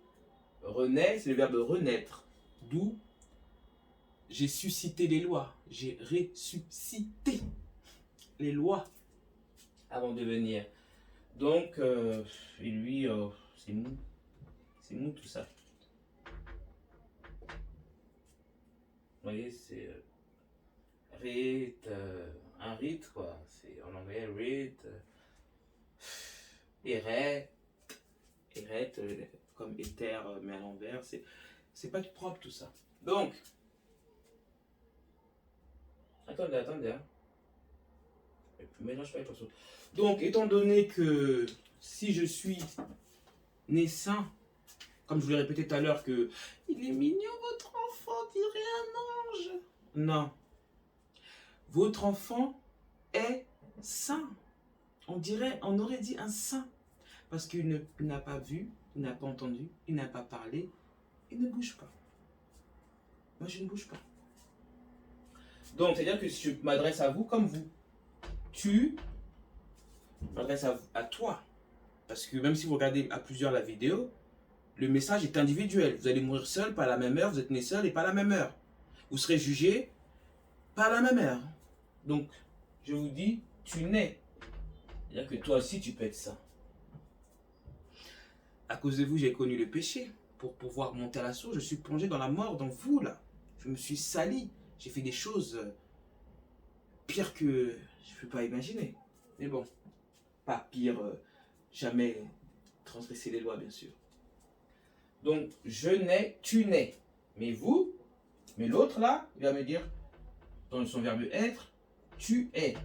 renais, c'est le verbe renaître. D'où j'ai suscité les lois. J'ai ressuscité les lois avant de venir. Donc, et lui, c'est mou. C'est mou tout ça. Vous voyez, c'est rite, un rite quoi. C'est en anglais rite, érête, érête, comme éther mais à l'envers. C'est pas propre tout ça. Donc, attendez, hein. Mélange pas les pinceaux. Donc, étant donné que si je suis né saint, comme je vous l'ai répété tout à l'heure que il est mignon votre enfant, dirait un ange. Non. Votre enfant est saint. On aurait dit un saint. Parce qu'il n'a pas vu, il n'a pas entendu, il n'a pas parlé, il ne bouge pas. Moi, je ne bouge pas. Donc, c'est-à-dire que si je m'adresse à vous comme vous, tu m'adresses à toi. Parce que même si vous regardez à plusieurs la vidéo, le message est individuel. Vous allez mourir seul, pas à la même heure. Vous êtes né seul et pas à la même heure. Vous serez jugé, pas à la même heure. Donc, je vous dis, tu nais. C'est-à-dire que toi aussi, tu peux être ça. À cause de vous, j'ai connu le péché. Pour pouvoir monter à la source, je suis plongé dans la mort, dans vous, là. Je me suis sali. J'ai fait des choses pires que je ne peux pas imaginer. Mais bon, pas pire, jamais transgresser les lois, bien sûr. Donc, je nais, tu nais. Mais vous, mais l'autre là, il va me dire, dans son verbe être, tu es.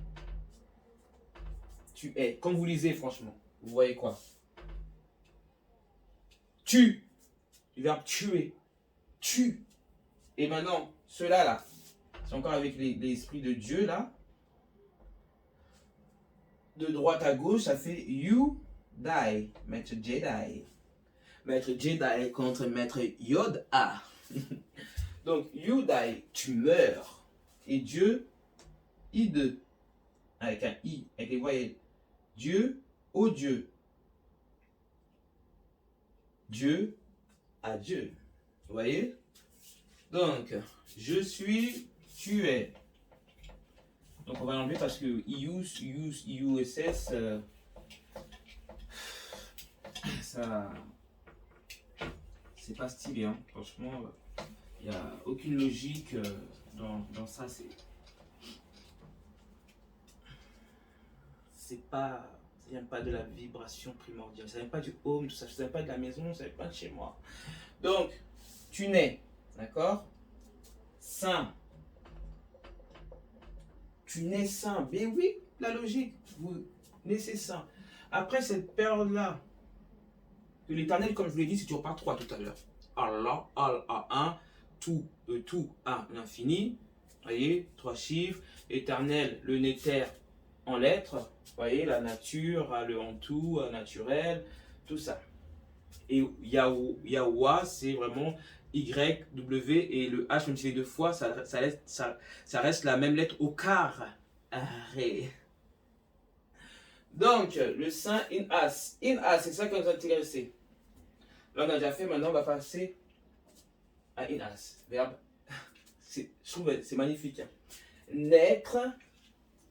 Tu es. Quand vous lisez, franchement, vous voyez quoi? Tu. Le verbe tuer. Tu. Et maintenant, ceux-là, là, c'est encore avec l'esprit de Dieu, là. De droite à gauche, ça fait you die. Maître Jedi. Maître Jedi contre Maître Yoda. Donc, you die, tu meurs. Et Dieu, I2. Avec un I, avec les voyelles. Dieu, ô Dieu. Dieu, à Dieu. Vous voyez? Donc, je suis, tu es. Donc, on va l'enlever parce que IUSS, ça, c'est pas stylé, hein. Franchement, il n'y a aucune logique dans ça. C'est pas, ça vient pas de la vibration primordiale, ça vient pas du home, tout ça, ça vient pas de la maison, ça vient pas de chez moi. Donc, tu nais, d'accord? Saint. Tu nais saint. Ben oui, la logique, vous naissez saint. Après cette période-là, que l'Éternel, comme je vous l'ai dit, c'est toujours pas 3 tout à l'heure. Allah, Al-A-1, tout à l'infini. Voyez, 3 chiffres. Éternel, le néther en lettres. Voyez, la nature, le en tout, naturel, tout ça. Et Yahweh, c'est vraiment Y, W et le H, même si c'est 2 fois, ça reste la même lettre au quart. Arrête. Donc, le saint in-as. In-as, c'est ça qui nous a intéressé. Là, on a déjà fait, maintenant, on va passer à in-as. Verbe. Je trouve que c'est magnifique. Hein. Naître,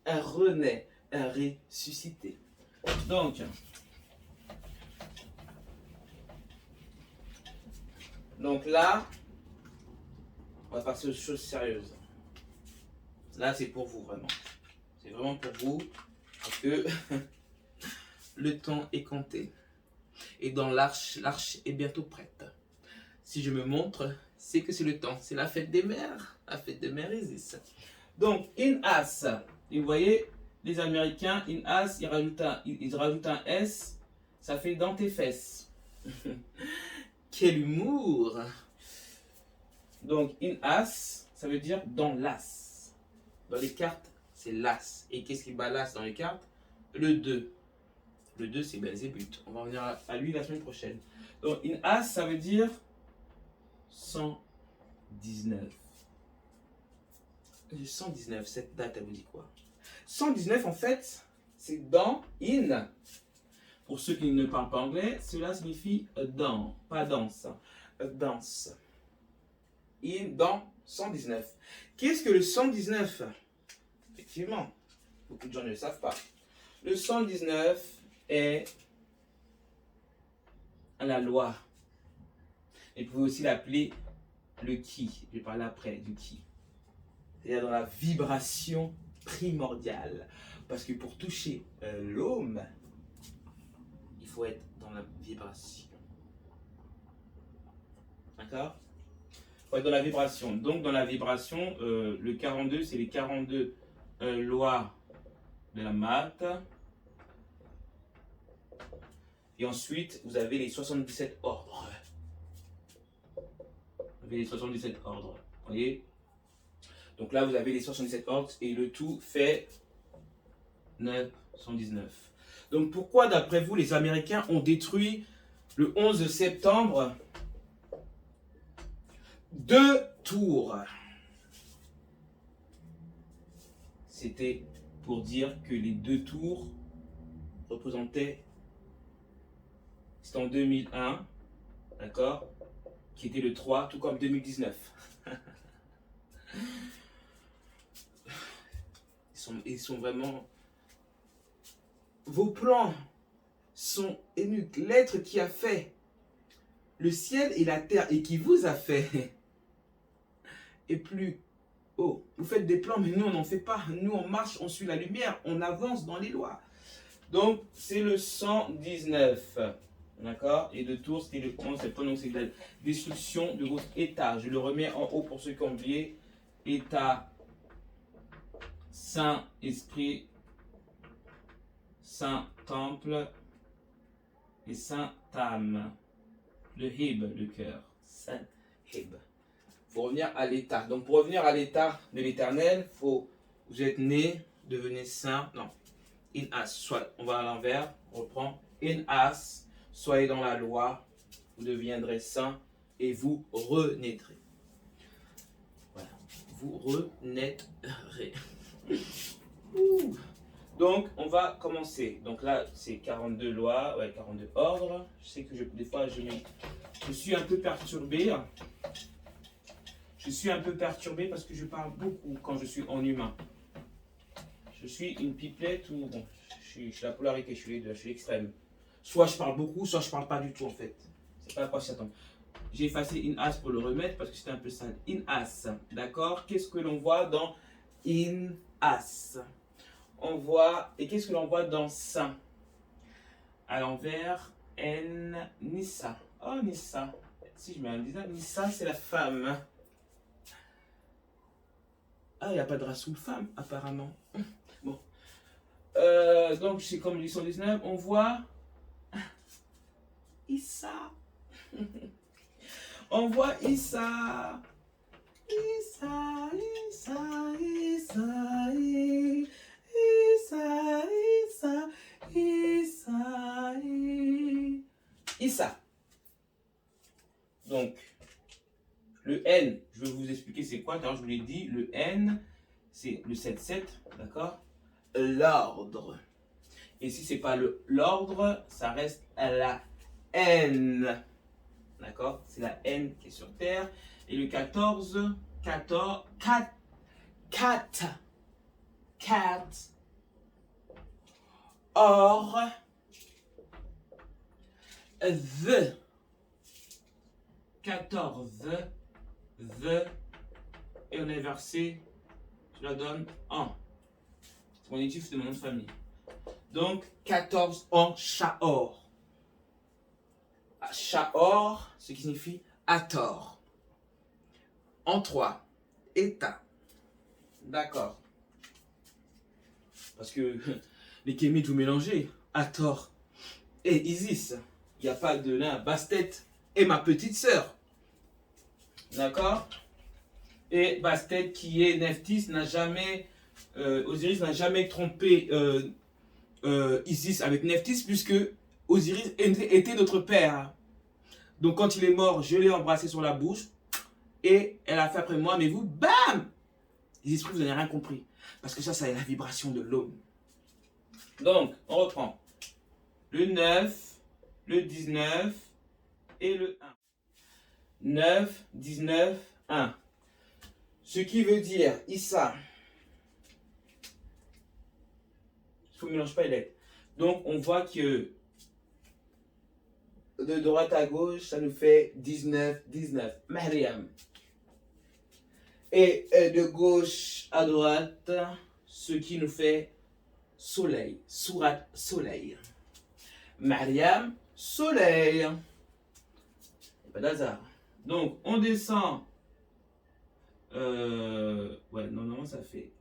un renaît, un ressuscité. Donc là, on va passer aux choses sérieuses. Là, c'est pour vous, vraiment. C'est vraiment pour vous, parce que le temps est compté. Et dans l'arche est bientôt prête. Si je me montre, c'est que c'est le temps. C'est la fête des mères. La fête des mères existe. Donc, in-as. Et vous voyez, les Américains, in-as, ils rajoutent un S. Ça fait dans tes fesses. Quel humour! Donc, in-as, ça veut dire dans l'as. Dans les cartes, c'est l'as. Et qu'est-ce qui bat l'as dans les cartes? Le 2. Le 2, c'est Belzébuth. On va revenir à lui la semaine prochaine. Donc, in-as, ça veut dire 119. 119, cette date, elle vous dit quoi? 119, en fait, c'est dans, in. Pour ceux qui ne parlent pas anglais, cela signifie dans, pas danse. Danse. dans 119. Qu'est-ce que le 119? Effectivement, beaucoup de gens ne le savent pas. Le 119 est la loi. Et vous pouvez aussi l'appeler le ki. Je vais parler après du ki. C'est-à-dire dans la vibration primordiale. Parce que pour toucher l'homme, il faut être dans la vibration. D'accord? Il faut être dans la vibration. Donc dans la vibration, le 42, c'est les 42 lois de la maths. Et ensuite, vous avez les 77 ordres. Vous avez les 77 ordres. Vous voyez? Donc là, vous avez les 77 ordres et le tout fait 919. Donc pourquoi, d'après vous, les Américains ont détruit le 11 septembre 2 tours? C'était pour dire que les 2 tours représentaient, c'était en 2001, d'accord, qui était le 3, tout comme 2019. Ils sont vraiment... Vos plans sont émus. L'être qui a fait le ciel et la terre et qui vous a fait est plus haut. Vous faites des plans, mais nous, on n'en fait pas. Nous, on marche, on suit la lumière, on avance dans les lois. Donc, c'est le 119. D'accord? Et de tour, c'était le 11 septembre. Donc, c'est la destruction de votre état. Je le remets en haut pour ceux qui ont oublié. État, Saint-Esprit, Saint-Temple et Saint-Âme. Le Hib, le cœur. Saint-Hib. Il faut revenir à l'état. Donc, pour revenir à l'état de l'éternel, vous êtes né, devenez saint. Non. In as. Soit, on va à l'envers. On reprend. In as. Soyez dans la loi. Vous deviendrez saint et vous renaîtrez. Voilà. Vous renaîtrez. Donc, on va commencer. Donc là, c'est 42 lois, ouais, 42 ordres. Je sais que des fois, je suis un peu perturbé. Je suis un peu perturbé parce que je parle beaucoup quand je suis en humain. Je suis une pipelette ou bon, je suis la polarité, je suis extrême. Soit je parle beaucoup, soit je parle pas du tout en fait. C'est pas à quoi je s'attend. J'ai effacé in as pour le remettre parce que c'était un peu sale. In as, d'accord? Qu'est-ce que l'on voit dans in as? On voit, et qu'est-ce que l'on voit dans saint? À l'envers, en Nissa. Oh, Nissa. Si je mets un Nissa, Nissa c'est la femme. Ah, il n'y a pas de rasoul femme, apparemment. Bon. Donc, c'est comme le 119, on voit Issa. On voit Issa. Issa, Issa, Issa, Issa, Issa, Issa, Issa. Donc, le N, je vais vous expliquer c'est quoi. Alors, je vous l'ai dit, le N, c'est le 7-7, d'accord? L'ordre. Et si c'est pas l'ordre, ça reste la N. D'accord? C'est la N qui est sur Terre. Et le 14, 4, or, the. 14, the. Et on est versé, je la donne en. C'est mon étif de mon nom de famille. Donc, 14 en Shaor. Shaor, ce qui signifie à tort. En 3, état. D'accord. Parce que les kémites, vous mélangez Hathor et Isis. Il n'y a pas de là, Bastet et ma petite sœur. D'accord? Et Bastet qui est Nephthys n'a jamais, Osiris n'a jamais trompé Isis avec Nephthys puisque Osiris était notre père. Donc quand il est mort, je l'ai embrassé sur la bouche et elle a fait après moi, mais vous, bam! Les esprits, vous n'avez rien compris. Parce que ça, c'est la vibration de l'homme. Donc, on reprend. Le 9, le 19 et le 1. 9, 19, 1. Ce qui veut dire Issa. Il faut ne mélanger pas les lettres. Donc, on voit que de droite à gauche, ça nous fait 19, 19. Mariam. Et de gauche à droite, ce qui nous fait soleil. Surat soleil. Mariam, soleil. Pas d'hasard. Donc, on descend. Ouais, normalement, ça fait.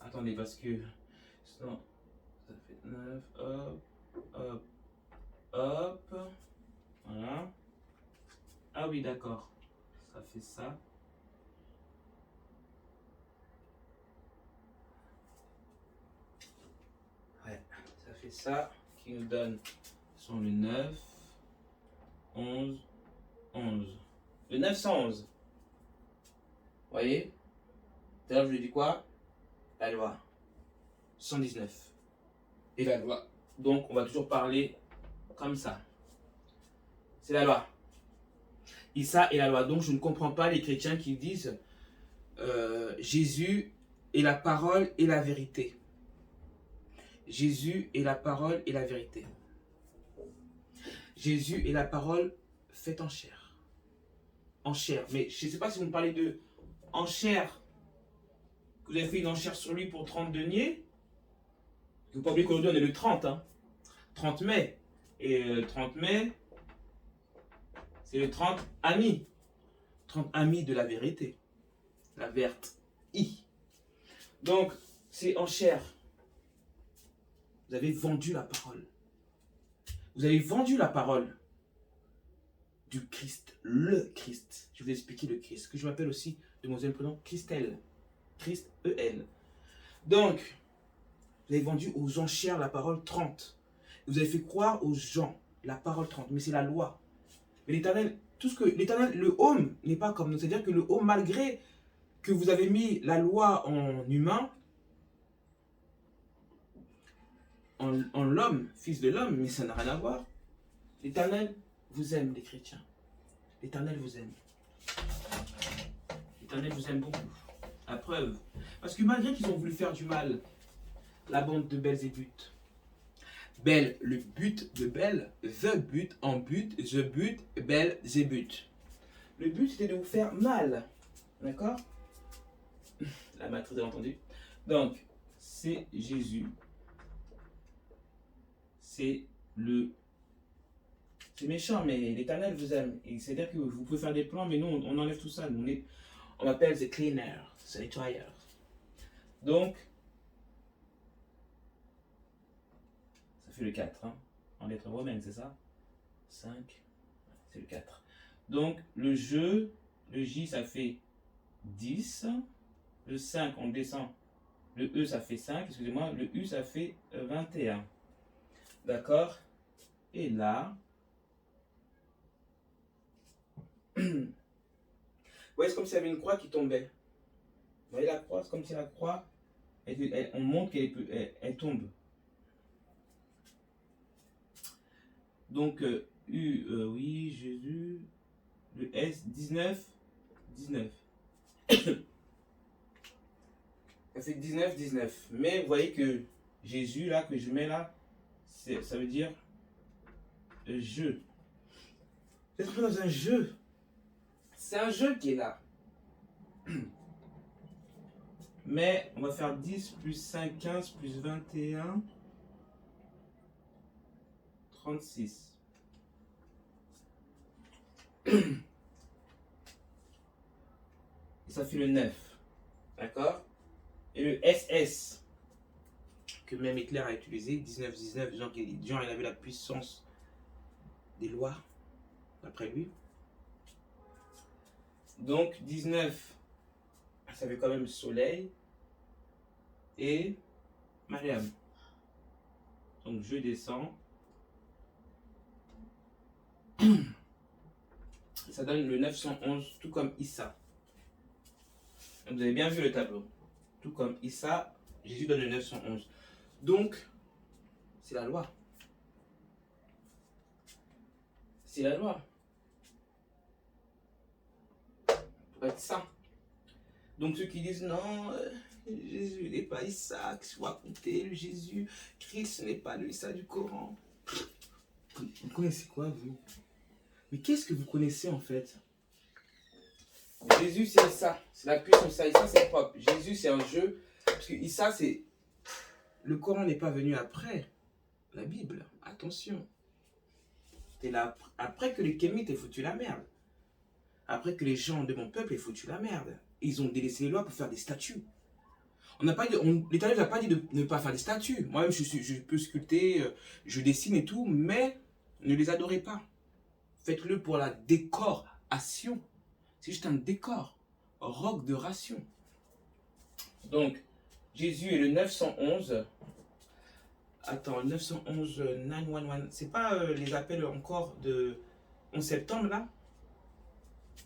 Attendez, parce que. Sinon, ça fait 9. Hop, hop, hop. Voilà. Ah oui, d'accord. Ça fait ça. Ouais, ça fait ça. Qui nous donne sont le 9, 11, 11. Le 911. Vous voyez? D'ailleurs, je lui ai dit quoi? La loi. 119. Et la loi. Donc, on va toujours parler comme ça. C'est la loi. Issa est la loi. Donc, je ne comprends pas les chrétiens qui disent Jésus est la parole et la vérité. Jésus est la parole et la vérité. Jésus est la parole faite en chair. En chair. Mais je ne sais pas si vous me parlez de en chair. Que vous avez fait une enchère sur lui pour 30 deniers. Il ne faut pas oublier qu'aujourd'hui on est le 30. Hein. 30 mai. Et 30 mai, c'est le 30 amis. 30 amis de la vérité. La verte I. Donc, c'est en chair. Vous avez vendu la parole. Vous avez vendu la parole du Christ, le Christ. Je vais vous expliquer le Christ, que je m'appelle aussi de mon prénom Christelle. Christ E-L. Donc, vous avez vendu aux enchères la parole 30. Vous avez fait croire aux gens la parole 30, mais c'est la loi. Mais l'Éternel, tout ce que l'Éternel, le homme n'est pas comme nous. C'est-à-dire que le homme, malgré que vous avez mis la loi en humain, en l'homme, fils de l'homme, mais ça n'a rien à voir. L'Éternel vous aime, les chrétiens. L'Éternel vous aime. L'Éternel vous aime beaucoup. La preuve. Parce que malgré qu'ils ont voulu faire du mal, la bande de Belzébuth. Bel, le but de Bel, the but, en but, the but, Belzébuth. Le but c'était de vous faire mal. D'accord? La matrice, vous avez entendu? Donc, c'est Jésus. C'est méchant, mais l'Éternel vous aime. C'est-à-dire que vous pouvez faire des plans, mais nous, on enlève tout ça. On appelle the cleaner, c'est nettoyeur. Donc, ça fait le 4, hein, en lettres romaines, c'est ça? 5, c'est le 4. Donc, le jeu, le J, ça fait 10. Le 5, on descend. Le E, ça fait 5, excusez-moi. Le U, ça fait 21. D'accord? Et là, vous voyez, c'est comme s'il y avait une croix qui tombait. Vous voyez la croix? C'est comme si la croix, on montre qu'elle tombe. Donc, oui, Jésus, le S, 19, 19. Ça fait 19, 19. Mais vous voyez que Jésus, là, que je mets là, ça veut dire jeu. Vous êtes dans un jeu. C'est un jeu qui est là. Mais on va faire 10 plus 5, 15 plus 21, 36. Et ça fait le 9. D'accord? Et le SS, que même Hitler a utilisé, 19-19, disant qu'il avait la puissance des lois, d'après lui. Donc 19, ça fait quand même soleil et Mariam. Donc je descends. Ça donne le 911, tout comme Issa. Vous avez bien vu le tableau. Tout comme Issa, Jésus donne le 911. Donc, c'est la loi. C'est la loi. doit être ça. Donc ceux qui disent non, Jésus n'est pas Isaac, je vais raconter le Jésus, Christ n'est pas le Issa du Coran. Vous connaissez quoi, vous? Mais qu'est-ce que vous connaissez en fait? Jésus c'est ça, c'est la puissance, ça, Issa c'est propre. Jésus c'est un jeu, parce que Issa c'est... Le Coran n'est pas venu après la Bible, attention. C'était là après que les Kémites aient foutu la merde. Après que les gens de mon peuple aient foutu la merde. Ils ont délaissé les lois pour faire des statues. L'Éternel n'a pas dit de ne pas faire des statues. Moi-même, je peux sculpter, je dessine et tout, mais ne les adorez pas. Faites-le pour la décoration. C'est juste un décor. Roc de ration. Donc, Jésus est le 911. Attends, 911, 911. C'est pas les appels encore de 11 septembre, là?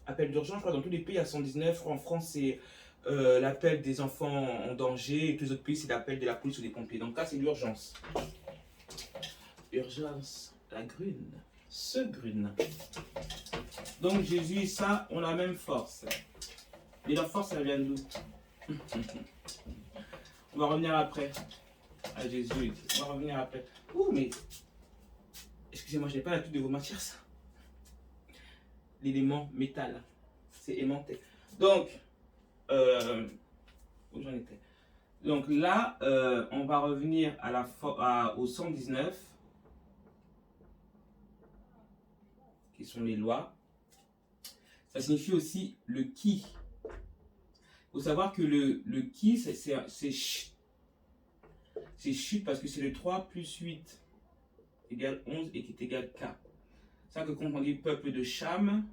Appel d'urgence, je crois, dans tous les pays, il y a 119. En France, c'est l'appel des enfants en danger. Et tous les autres pays, c'est l'appel de la police ou des pompiers. Donc là, c'est l'urgence. Urgence, la grune. Ce grune. Donc Jésus et ça ont la même force. Et leur force, elle vient d'où? On va revenir après à Jésus. On va revenir après. Ouh, mais... Excusez-moi, je n'ai pas l'habitude de vous mentir, ça. L'élément métal. C'est aimanté. Donc, où j'en étais? Donc là, on va revenir au 119, qui sont les lois. Ça signifie aussi le qui. Il faut savoir que le qui, c'est ch. C'est chut parce que c'est le 3 plus 8 égale 11 et qui est égal k. C'est ça que quand on dit peuple de Cham,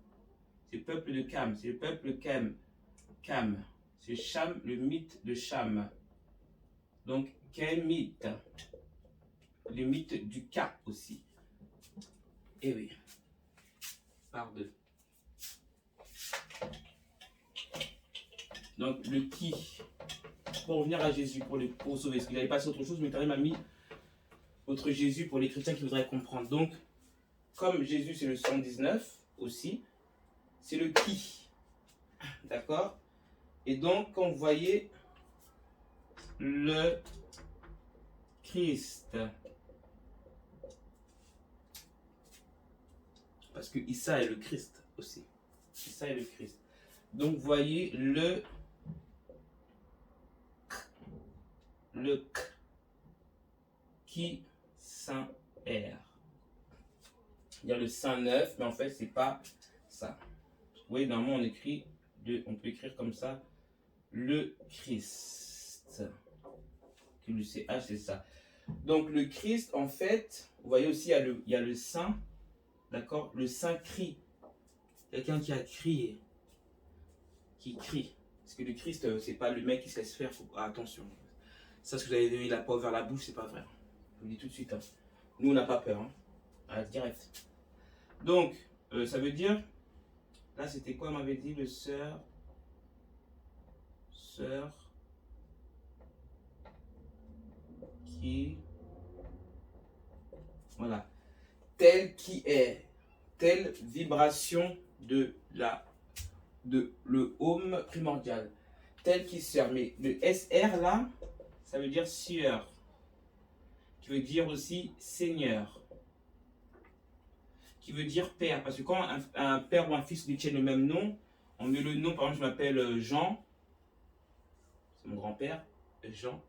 c'est peuple de Cam. C'est le peuple Cam. C'est Cham, le mythe de Cham. Donc, quel mythe? Le mythe du K aussi. Eh oui. Par deux. Donc, le qui. Pour revenir à Jésus, pour sauver. Parce qu'il n'avait pas autre chose, mais quand même a mis votre Jésus pour les chrétiens qui voudraient comprendre. Donc, comme Jésus c'est le 119 aussi, c'est le qui. D'accord? Et donc, quand vous voyez le Christ, parce que Issa est le Christ aussi. Issa est le Christ. Donc, vous voyez le K qui Saint R. Il y a le Saint 9, mais en fait, c'est pas ça. Vous voyez, normalement, on peut écrire comme ça le Christ. Que le CH, c'est ça. Donc, le Christ, en fait, vous voyez aussi, il y a le Saint, d'accord? Le Saint crie. Quelqu'un qui a crié, qui crie. Parce que le Christ, c'est pas le mec qui se laisse faire. Attention. Ça, ce que vous avez vu, il n'a pas ouvert la bouche, c'est pas vrai. Je vous le dis tout de suite. Hein. Nous, on n'a pas peur. Hein. Ah, direct. Donc, ça veut dire, là, c'était quoi, on m'avait dit, le sœur, qui, voilà, tel qui est, telle vibration de le home primordial, tel qui sert. Mais le SR là, ça veut dire sieur, qui veut dire aussi seigneur, qui veut dire père, parce que quand un père ou un fils détiennent le même nom, on met le nom, par exemple, je m'appelle Jean, c'est mon grand-père, Jean,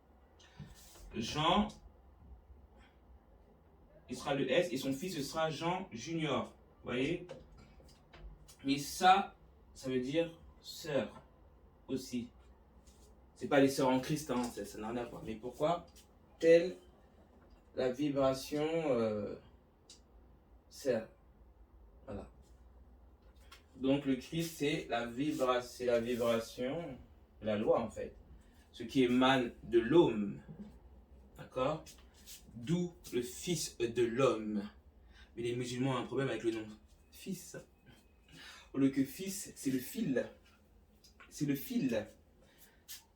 il sera le S, et son fils, ce sera Jean Junior, vous voyez? Mais ça veut dire sœur aussi. C'est pas les sœurs en Christ, hein, ça n'a rien à voir. Mais pourquoi? Telle la vibration sœur. Voilà. Donc le Christ, c'est la vibration de la loi en fait. Ce qui émane de l'homme. D'accord? D'où le Fils de l'homme. Mais les musulmans ont un problème avec le nom fils. Au lieu que fils, c'est le fil. C'est le fil.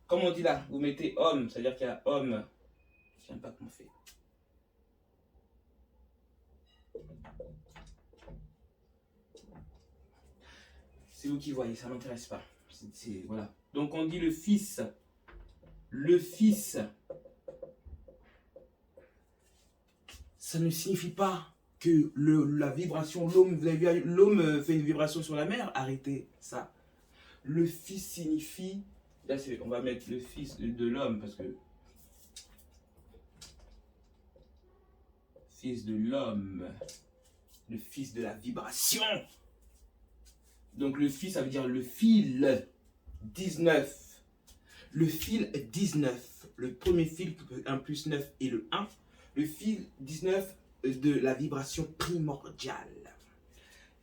Comme on dit là, vous mettez homme, c'est-à-dire qu'il y a homme. Je ne sais pas comment on fait. C'est vous qui voyez, ça ne m'intéresse pas. Voilà. Donc on dit le Fils. Le Fils. Ça ne signifie pas que la vibration, l'homme, vous avez vu, l'homme fait une vibration sur la mer. Arrêtez ça. Le Fils signifie, là on va mettre le Fils de l'homme parce que Fils de l'homme, le Fils de la vibration. Donc le Fils, ça veut dire le fil 19. Le fil 19, le premier fil, 1 plus 9 et le 1. Le fil 19 de la vibration primordiale.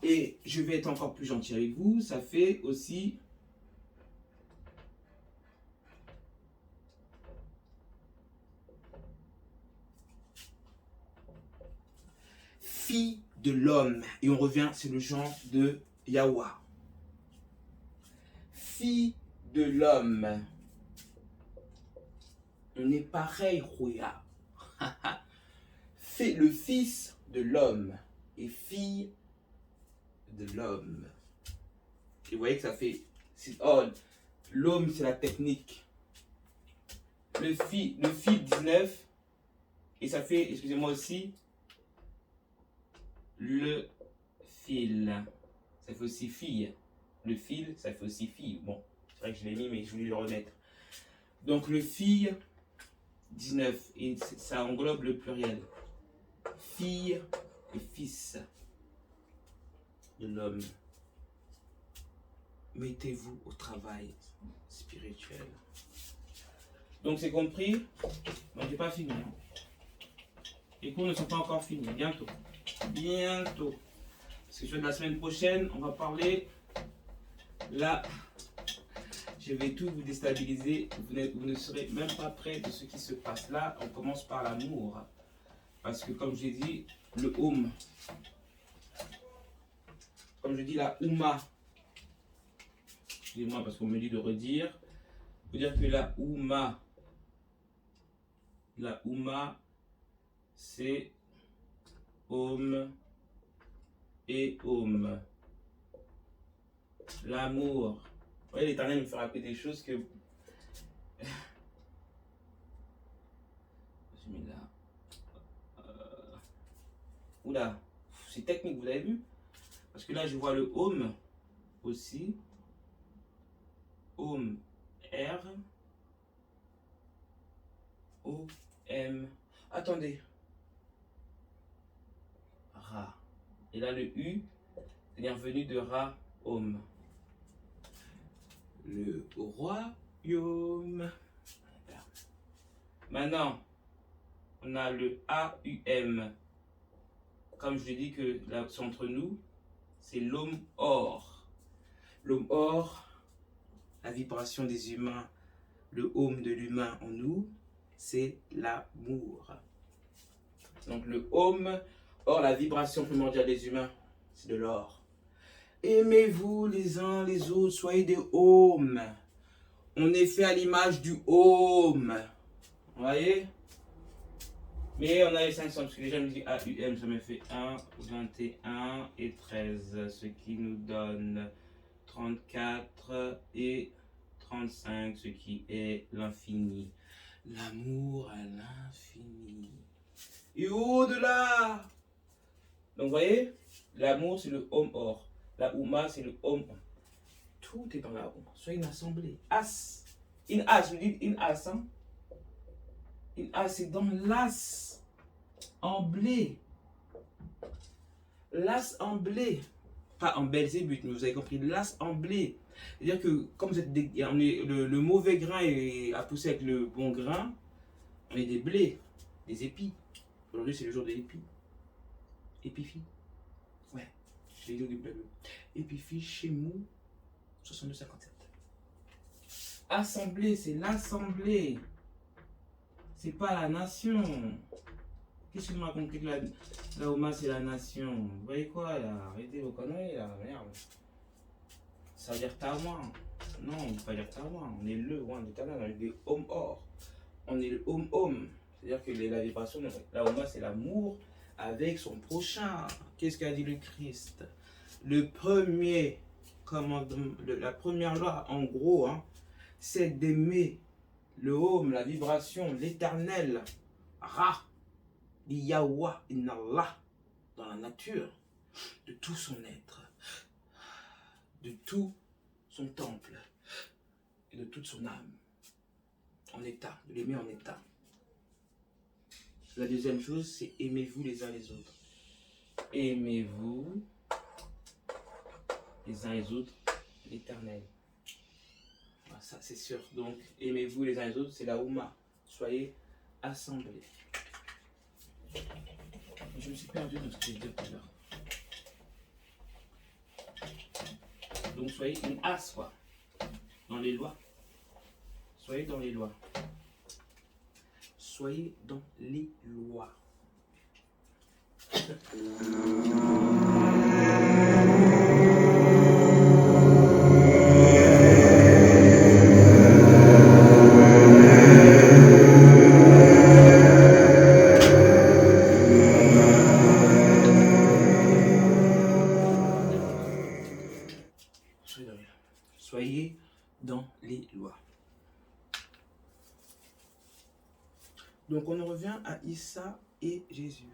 Et je vais être encore plus gentil avec vous, ça fait aussi fille de l'homme. Et on revient, c'est le genre de Yahweh. Fille de l'homme. On est pareil, Rouya. Fait le fils de l'homme et fille de l'homme. Et vous voyez que ça fait... Oh, l'homme, c'est la technique. Le fil 19. Et ça fait, excusez-moi aussi, le fil. Ça fait aussi fille. Le fil, ça fait aussi fille. Bon, c'est vrai que je l'ai mis, mais je voulais le remettre. Donc le fille 19. Et ça englobe le pluriel. Fille et fils de l'homme. Mettez-vous au travail spirituel. Donc c'est compris. On n'est pas fini. Les cours ne sont pas encore finis. Bientôt. Bientôt. Parce que sur la semaine prochaine, on va parler là. Je vais tout vous déstabiliser. Vous ne serez même pas prêts de ce qui se passe là. On commence par l'amour. Parce que comme j'ai dit, le home. Comme je dis, la Ouma. Excusez-moi parce qu'on me dit de redire. Il faut dire que la Ouma, c'est home et home. L'amour. Vous voyez, l'Éternel me fait rappeler des choses que... Oula, c'est technique, vous avez vu? Parce que là, je vois le home aussi. Home, R. O, M. Attendez. Ra. Et là, le U, c'est-à-dire venu de Ra, home. Le royaume. Maintenant, on a le AUM. Comme je dis que là, c'est entre nous, c'est l'homme or. L'homme or, la vibration des humains, le home de l'humain en nous, c'est l'amour. Donc le home, or la vibration primordiale des humains, c'est de l'or. Aimez-vous les uns les autres, soyez des homes. On est fait à l'image du home. Vous voyez? Mais on a les 500, parce que les gens me disent AUM, ça me fait 1, 21 et 13, ce qui nous donne 34 et 35, ce qui est l'infini. L'amour à l'infini. Et au-delà. Donc vous voyez, l'amour c'est le homme or. La Ouma c'est le homme. Tout est dans la Ouma. Soyez une assemblée. As. In as, je dis in as. Hein? In as, c'est dans l'as. En blé. L'as en blé. Pas en Belzébuth, mais vous avez compris. L'as en blé. C'est-à-dire que comme vous êtes le mauvais grain a poussé avec le bon grain, on est des blés, des épis. Aujourd'hui, c'est le jour des épis. Épiphi. Ouais, j'ai dit au début. Épiphi, chez nous, 62,57. Assemblée, c'est l'assemblée. C'est pas la nation. Qu'est-ce que vous me racontez que la Ouma, c'est la nation? Vous voyez quoi là? Arrêtez vos conneries là, merde. Ça veut dire Tawa. Non, on ne peut pas dire Tawa. On est le roi de Tawa, on est des hommes or. On est le homme. C'est-à-dire que la vibration, la Ouma, c'est l'amour avec son prochain. Qu'est-ce qu'a dit le Christ? Le premier la première loi, en gros, hein, c'est d'aimer le home, la vibration, l'éternel, Ra, Yahweh, Inallah, dans la nature, de tout son être, de tout son temple et de toute son âme, en état, de l'aimer en état. La deuxième chose, c'est aimez-vous les uns les autres. Aimez-vous les uns les autres, l'éternel. Ah, ça, c'est sûr. Donc, aimez-vous les uns les autres, c'est la Ouma. Soyez assemblés. Je me suis perdu dans ce que j'ai dit tout à l'heure. Donc, soyez une as, quoi. Dans les lois. Soyez dans les lois. Soyez dans les lois. Soyez dans les lois. Donc on en revient à Issa et Jésus.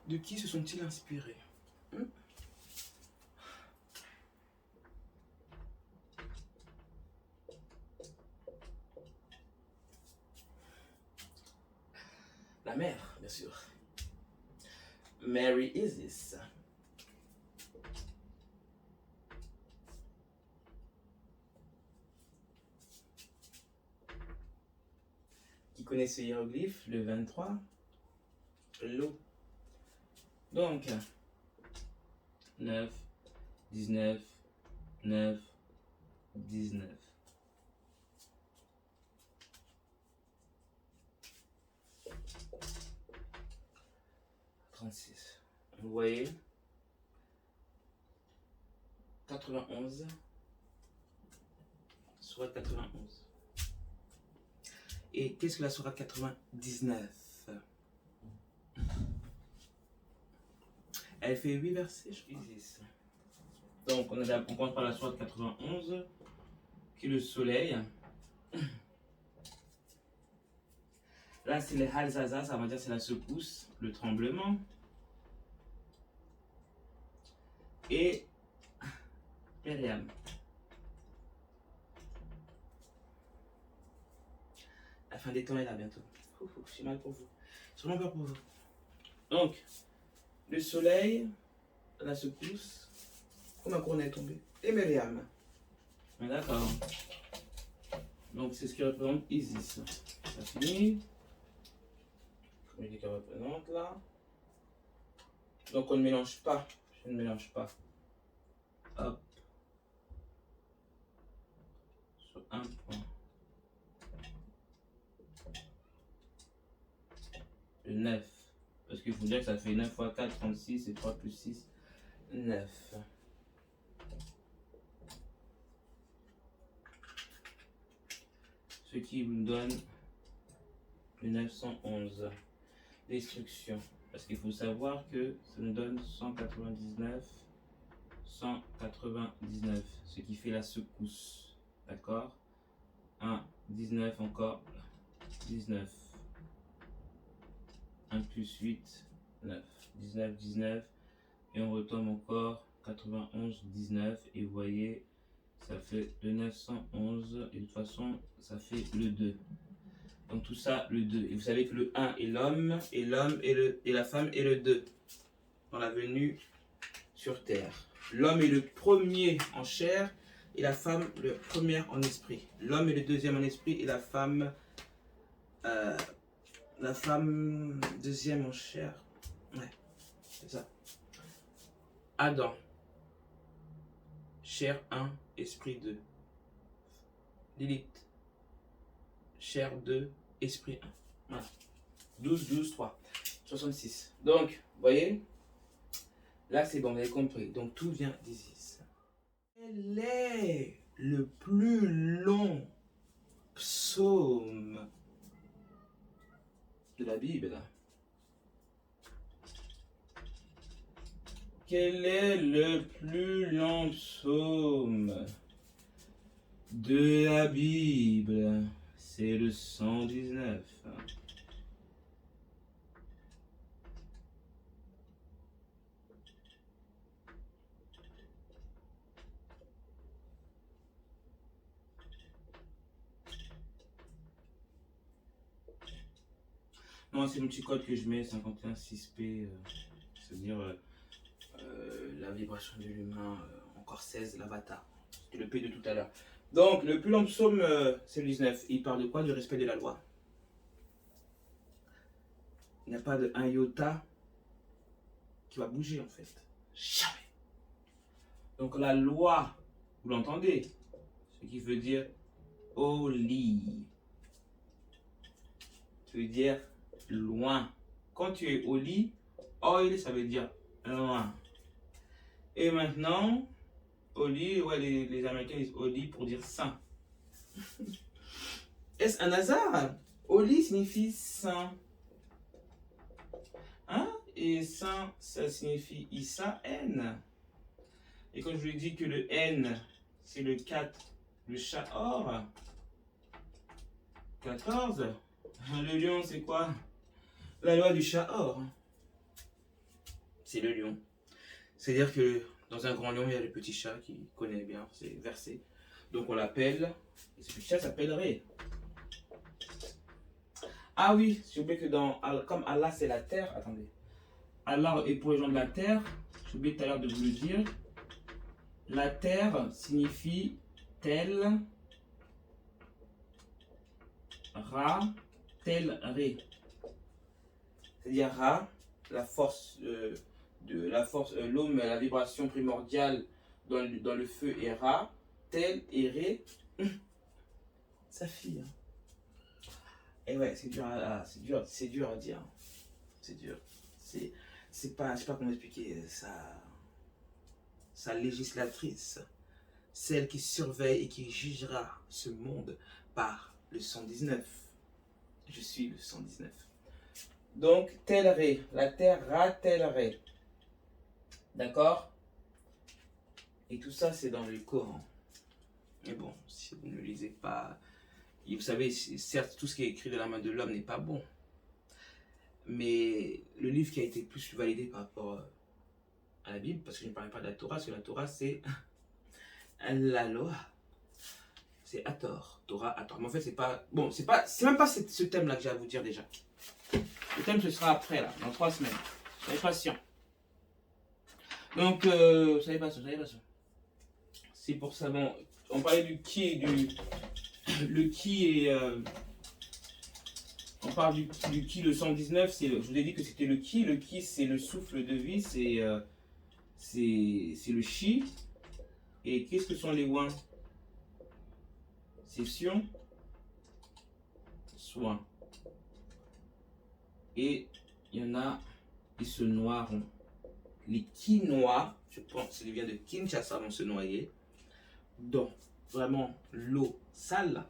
De qui se sont-ils inspirés? La mère, bien sûr. Mary Isis. Qui connaît ce hiéroglyphe? Le 23. L'eau. Donc, 9, 19, 9, 19. Vous voyez 91 soit 91. Et qu'est-ce que la sourate 99? Elle fait 8 versets, je crois. Donc on commence par la sourate 91 qui est le soleil. Là c'est les halzaza, ça va dire c'est la secousse, le tremblement. Et Myriam. La fin des temps est là bientôt. J'ai mal pour vous. J'ai vraiment peur pour vous. Donc, le soleil, la secousse, comme un couronne est tombé. Et Myriam. D'accord. Donc, c'est ce qui représente Isis. Ça finit. Comme il dit qu'elle représente là. Donc, on ne mélange pas. Je ne mélange pas. Hop. Sur un point. Le 9. Parce qu'il faut dire que ça fait 9 fois 4, 36 et 3 plus 6, 9. Ce qui vous donne le 911. Destruction. Parce qu'il faut savoir que ça nous donne 199. 199. Ce qui fait la secousse. D'accord? 1, 19 encore. 19. 1 plus 8, 9. 19, 19. Et on retombe encore 91, 19. Et vous voyez, ça fait le 911. Et de toute façon, ça fait le 2. Donc tout ça, le 2. Et vous savez que le 1 est l'homme, et l'homme et la femme est le 2. Dans la venue sur terre. L'homme est le premier en chair, et la femme le premier en esprit. L'homme est le deuxième en esprit, et la femme deuxième en chair. Ouais, c'est ça. Adam. Chair 1, esprit 2. Lilith. Chair 2, esprit 1. Voilà. 12, 12, 3. 66. Donc, vous voyez, là c'est bon, vous avez compris. Donc tout vient d'Isis. Quel est le plus long psaume de la Bible? Quel est le plus long psaume de la Bible? C'est le 119. Non, c'est le petit code que je mets, 516P, c'est-à-dire la vibration de l'humain, encore 16, l'avatar. C'était le P de tout à l'heure. Donc, le plus long psaume, c'est le 19. Il parle de quoi? Du respect de la loi. Il n'y a pas de un iota qui va bouger, en fait. Jamais. Donc, la loi, vous l'entendez, ce qui veut dire holy. Ça veut dire loin. Quand tu es au lit, oil, ça veut dire loin. Et maintenant, au lit, ouais, les Américains disent au lit pour dire saint. Est-ce un hasard? Au lit signifie saint. Hein? Et saint, ça signifie Issa, N. Et quand je vous ai dit que le N, c'est le 4, le Shahor, 14, le lion, c'est quoi? La loi du Shahor. C'est le lion. C'est-à-dire que dans un grand lion, il y a le petit chat qui connaît bien, c'est versé. Donc on l'appelle, et ce petit chat s'appelle Ré. Ah oui, j'ai oublié que comme Allah c'est la terre, attendez. Allah est pour les gens de la terre, j'ai oublié tout à l'heure de vous le dire. La terre signifie tel, Ra, tel, Ré. C'est-à-dire Ra, la force l'homme, la vibration primordiale dans le feu est Ra, tel et Ré, sa fille. Et ouais, c'est dur à dire. C'est dur. C'est pas, je sais pas comment expliquer sa législatrice, celle qui surveille et qui jugera ce monde par le 119. Je suis le 119. Donc, tel Ré, la terre Ra, tel Ré. D'accord? Et tout ça, c'est dans le Coran. Mais bon, si vous ne le lisez pas, vous savez, certes, tout ce qui est écrit de la main de l'homme n'est pas bon. Mais le livre qui a été plus validé par rapport à la Bible, parce que je ne parlais pas de la Torah, parce que la Torah, c'est la loi. C'est Hathor. Torah, Hathor. Mais en fait, c'est pas... Bon, c'est même pas ce thème-là que j'ai à vous dire déjà. Le thème, ce sera après, là, dans 3 semaines. Soyez patient. Donc, soyez patient. C'est pour ça, bon, on parlait du qui et du... Le qui et... on parle du qui, le 119, je vous ai dit que c'était le qui. Le qui, c'est le souffle de vie, c'est le chi. Et qu'est-ce que sont les ouins? C'est sion, soin. Et il y en a qui se noieront. Les quinois, je pense, ça vient de Kinshasa, vont se noyer dans vraiment l'eau sale.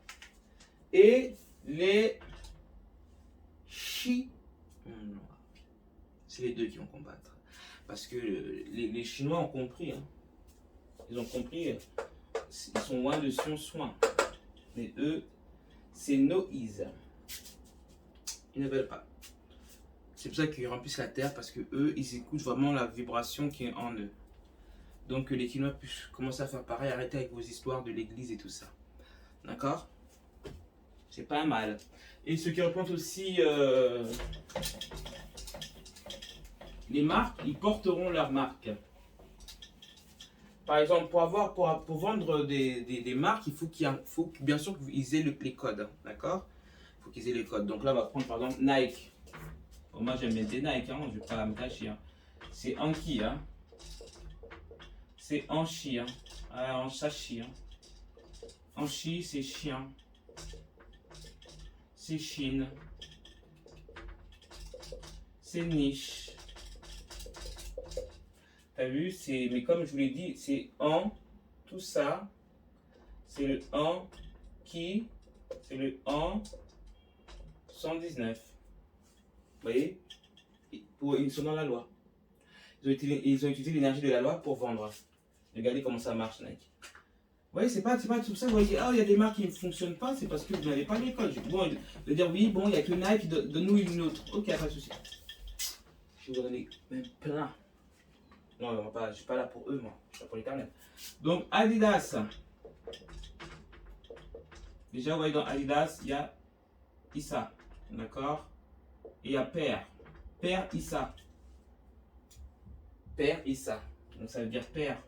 Et les chinois, c'est les deux qui vont combattre. Parce que les Chinois ont compris. Hein. Ils ont compris. Ils sont loin de Sion soin. Mais eux, c'est Noïse. Ils ne veulent pas. C'est pour ça qu'ils remplissent la terre, parce que eux, ils écoutent vraiment la vibration qui est en eux. Donc que les Quinois puissent commencer à faire pareil, arrêtez avec vos histoires de l'église et tout ça. D'accord? C'est pas mal. Et ceux qui représentent aussi les marques, ils porteront leurs marques. Par exemple, pour vendre des marques, il faut bien sûr qu'ils aient les codes. Hein, d'accord? Il faut qu'ils aient les codes. Donc là, on va prendre par exemple Nike. Bon, moi, j'aime bien des Nike, hein, je ne vais pas me cacher. Hein. C'est Anki. Hein. C'est Anchi. Hein. Anchachi. Hein. Anchi, c'est chien. C'est Chine. C'est niche. T'as vu, mais comme je vous l'ai dit, c'est en, tout ça, c'est le en qui, c'est le en 119. Vous voyez? Ils sont dans la loi. Ils ont utilisé l'énergie de la loi pour vendre. Regardez comment ça marche, Nike. Vous voyez, c'est pas tout ça. Vous voyez, il y a des marques qui ne fonctionnent pas, c'est parce que vous n'avez pas l'école. Bon, de dire oui, bon, il n'y a que Nike, donne-nous une autre. Ok, pas de souci. Je vais vous donner même plein. Non, je ne suis pas là pour eux, moi. Je suis là pour l'éternel. Donc, Adidas. Déjà, vous voyez, dans Adidas, il y a Issa. D'accord? Et il y a Père. Père Issa. Père Issa. Donc, ça veut dire Père.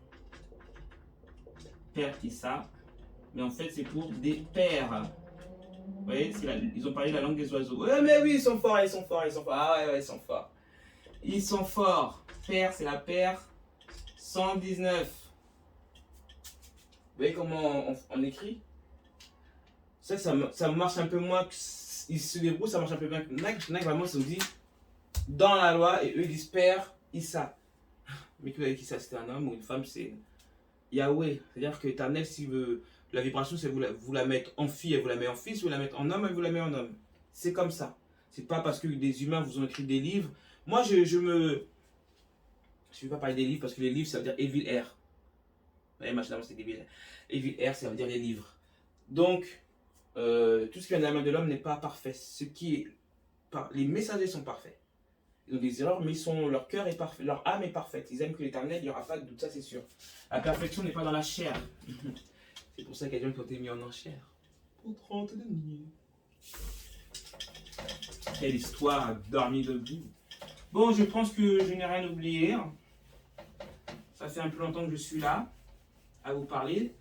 Père Issa. Mais en fait, c'est pour des pères. Vous voyez, ils ont parlé la langue des oiseaux. Ouais, mais oui, ils sont forts, ils sont forts, ils sont forts. Ah ouais, ils sont forts. Ils sont forts. Père, c'est la paire 119. Vous voyez comment on écrit? Ça marche un peu moins. Ils se débrouillent, ça marche un peu bien. Nike, vraiment, ils ont dit dans la loi et eux ils disent Père Issa. Mais vous avez qui ça? C'était un homme ou une femme? C'est Yahweh. C'est-à-dire que l'éternel, si veut. La vibration, c'est vous la mettre en fille, elle vous la met en fils, vous la mettre en homme, elle vous la met en homme. C'est comme ça. C'est pas parce que des humains vous ont écrit des livres. Moi, je ne vais pas parler des livres parce que les livres, ça veut dire Evil Air. Vous voyez, machinalement, c'est Evil Air. Evil Air, ça veut dire les livres. Donc, tout ce qui vient de la main de l'homme n'est pas parfait. Les messagers sont parfaits. Ils ont des erreurs, mais leur cœur est parfait, leur âme est parfaite. Ils aiment que l'éternel, il n'y aura pas de doute, ça c'est sûr. La perfection n'est pas dans la chair. C'est pour ça qu'il y a des gens qui ont été mis en enchère. Pour 30 deniers. Quelle histoire a dormi debout. Bon, je pense que je n'ai rien oublié. Ça fait un peu longtemps que je suis là, à vous parler.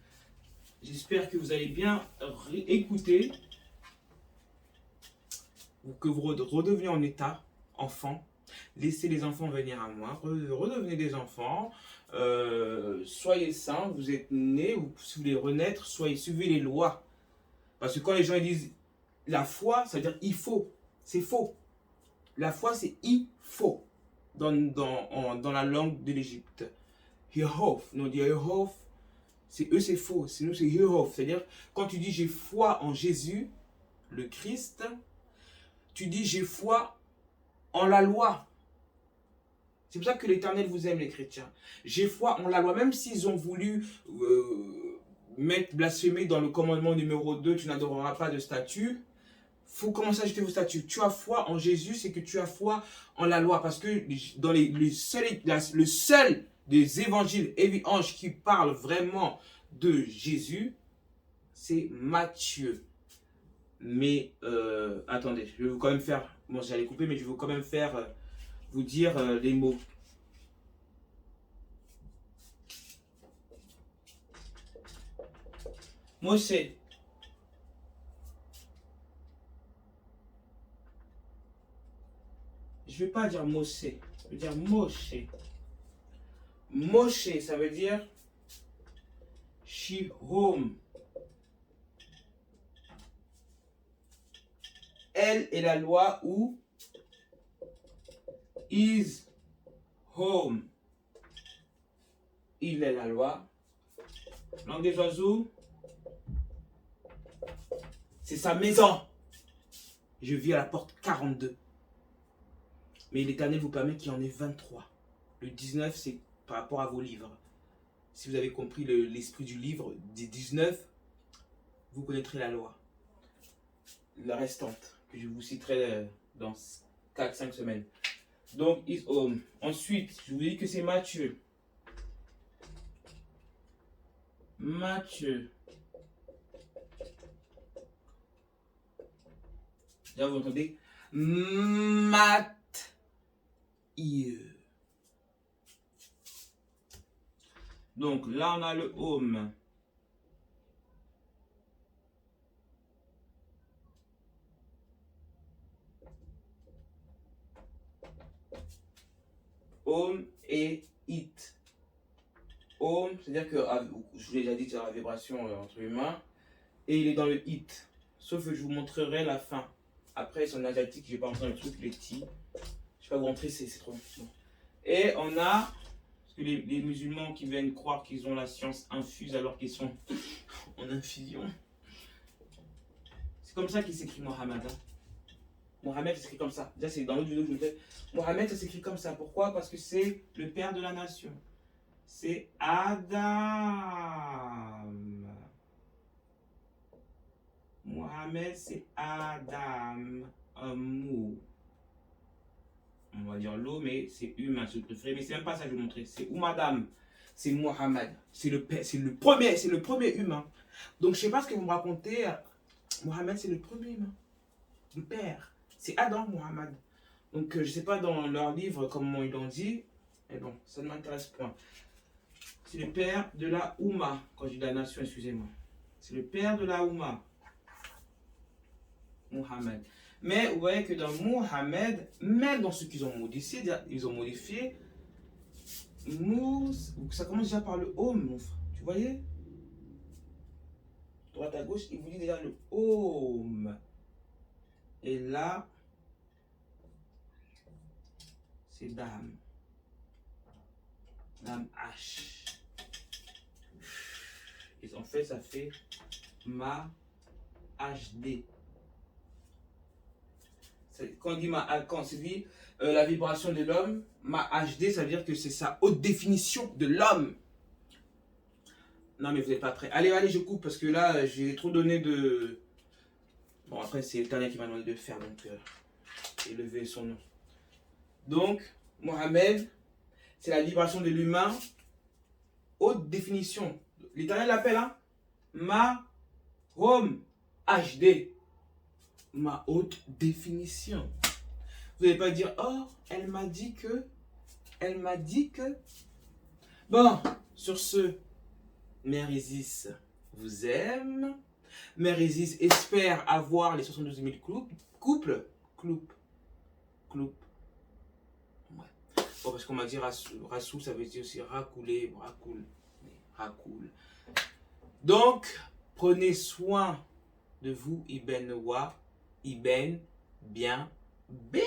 J'espère que vous allez bien écouter. Que vous redeveniez en état, enfant. Laissez les enfants venir à moi. Redevenez des enfants. Soyez saints, vous êtes nés, si vous voulez renaître, suivez les lois. Parce que quand les gens disent la foi, ça veut dire il faut. C'est faux. La foi, c'est il faut. Dans la langue de l'Égypte. Yehov. Non, dire Yehov, c'est faux. C'est nous, c'est Yehov. C'est-à-dire, quand tu dis j'ai foi en Jésus, le Christ, tu dis j'ai foi en la loi. C'est pour ça que l'Éternel vous aime, les chrétiens. J'ai foi en la loi. Même s'ils ont voulu mettre blasphémer dans le commandement numéro 2, tu n'adoreras pas de statue, il faut commencer à jeter vos statues. Tu as foi en Jésus, c'est que tu as foi en la loi. Parce que dans le seul des évangiles et anges qui parle vraiment de Jésus, c'est Matthieu. Mais, attendez, je vais vous quand même faire, bon j'allais couper, mais je vais quand même faire, vous dire les mots. Moshe. Je ne vais pas dire Moshe, je vais dire Moshe. Moshe, ça veut dire Shihom. Elle est la loi ou is home. Il est la loi. Langue des oiseaux. C'est sa maison. Je vis à la porte 42. Mais l'Éternel vous permet qu'il y en ait 23. Le 19, c'est par rapport à vos livres. Si vous avez compris l'esprit du livre, des 19, vous connaîtrez la loi. La restante, que je vous citerai dans 4-5 semaines. Donc, is home. Ensuite, je vous dis que c'est Matthieu. Matthieu. Là, vous entendez Matthieu. Donc, là, on a le home. Home et it. Home, c'est-à-dire que, je vous l'ai déjà dit, c'est la vibration entre humains. Et il est dans le it. Sauf que je vous montrerai la fin. Après, c'est en asiatique, je ne vais pas rentrer dans le truc, les petits. Je ne vais pas vous montrer, c'est trop long. Et on a, parce que les musulmans qui viennent croire qu'ils ont la science infuse alors qu'ils sont en infusion. C'est comme ça qu'il s'écrit Mohammed. Hein. Mohamed, ça s'écrit comme ça. Déjà, c'est dans l'autre vidéo que je vous fais. Mohamed, ça s'écrit comme ça. Pourquoi? Parce que c'est le père de la nation. C'est Adam. Mohamed, c'est Adam. Un mot. On va dire l'eau, mais c'est humain, si vous préférez. Mais c'est même pas ça que je vais vous montrer. C'est Oumadam. C'est Mohamed. C'est le premier humain. Donc, je sais pas ce que vous me racontez. Mohamed, c'est le premier humain. Le père. C'est Adam, Mohamed. Donc, je sais pas dans leur livre comment ils l'ont dit. Mais bon, ça ne m'intéresse point. C'est le père de la Oumma. Quand je dis la nation, excusez-moi. C'est le père de la Oumma. Mohamed. Mais vous voyez que dans Mohamed, même dans ce qu'ils ont modifié, ça commence déjà par le home, mon frère. Tu voyez? Droite à gauche, il vous dit déjà le home. Et là, c'est dame. Dame H. Et en fait, ça fait ma HD. Quand on dit quand on dit la vibration de l'homme, ma HD, ça veut dire que c'est sa haute définition de l'homme. Non, mais vous n'êtes pas prêts. Allez, allez, je coupe parce que là, j'ai trop donné de. Bon, après, c'est l'Italien qui m'a demandé de le faire, donc élever son nom. Donc, Mohamed, c'est la vibration de l'humain, haute définition. L'Italien l'appelle, hein, ma home HD. Ma haute définition. Vous n'allez pas dire, oh, elle m'a dit que. Elle m'a dit que. Bon, sur ce, Mère Isis vous aime. Mère Isis espère avoir les 72 000 couples. Ouais. Bon, parce qu'on m'a dit Rassou, ça veut dire aussi racouler, racoule. Donc, prenez soin de vous, Ibn Noah. Ibn, bien béni.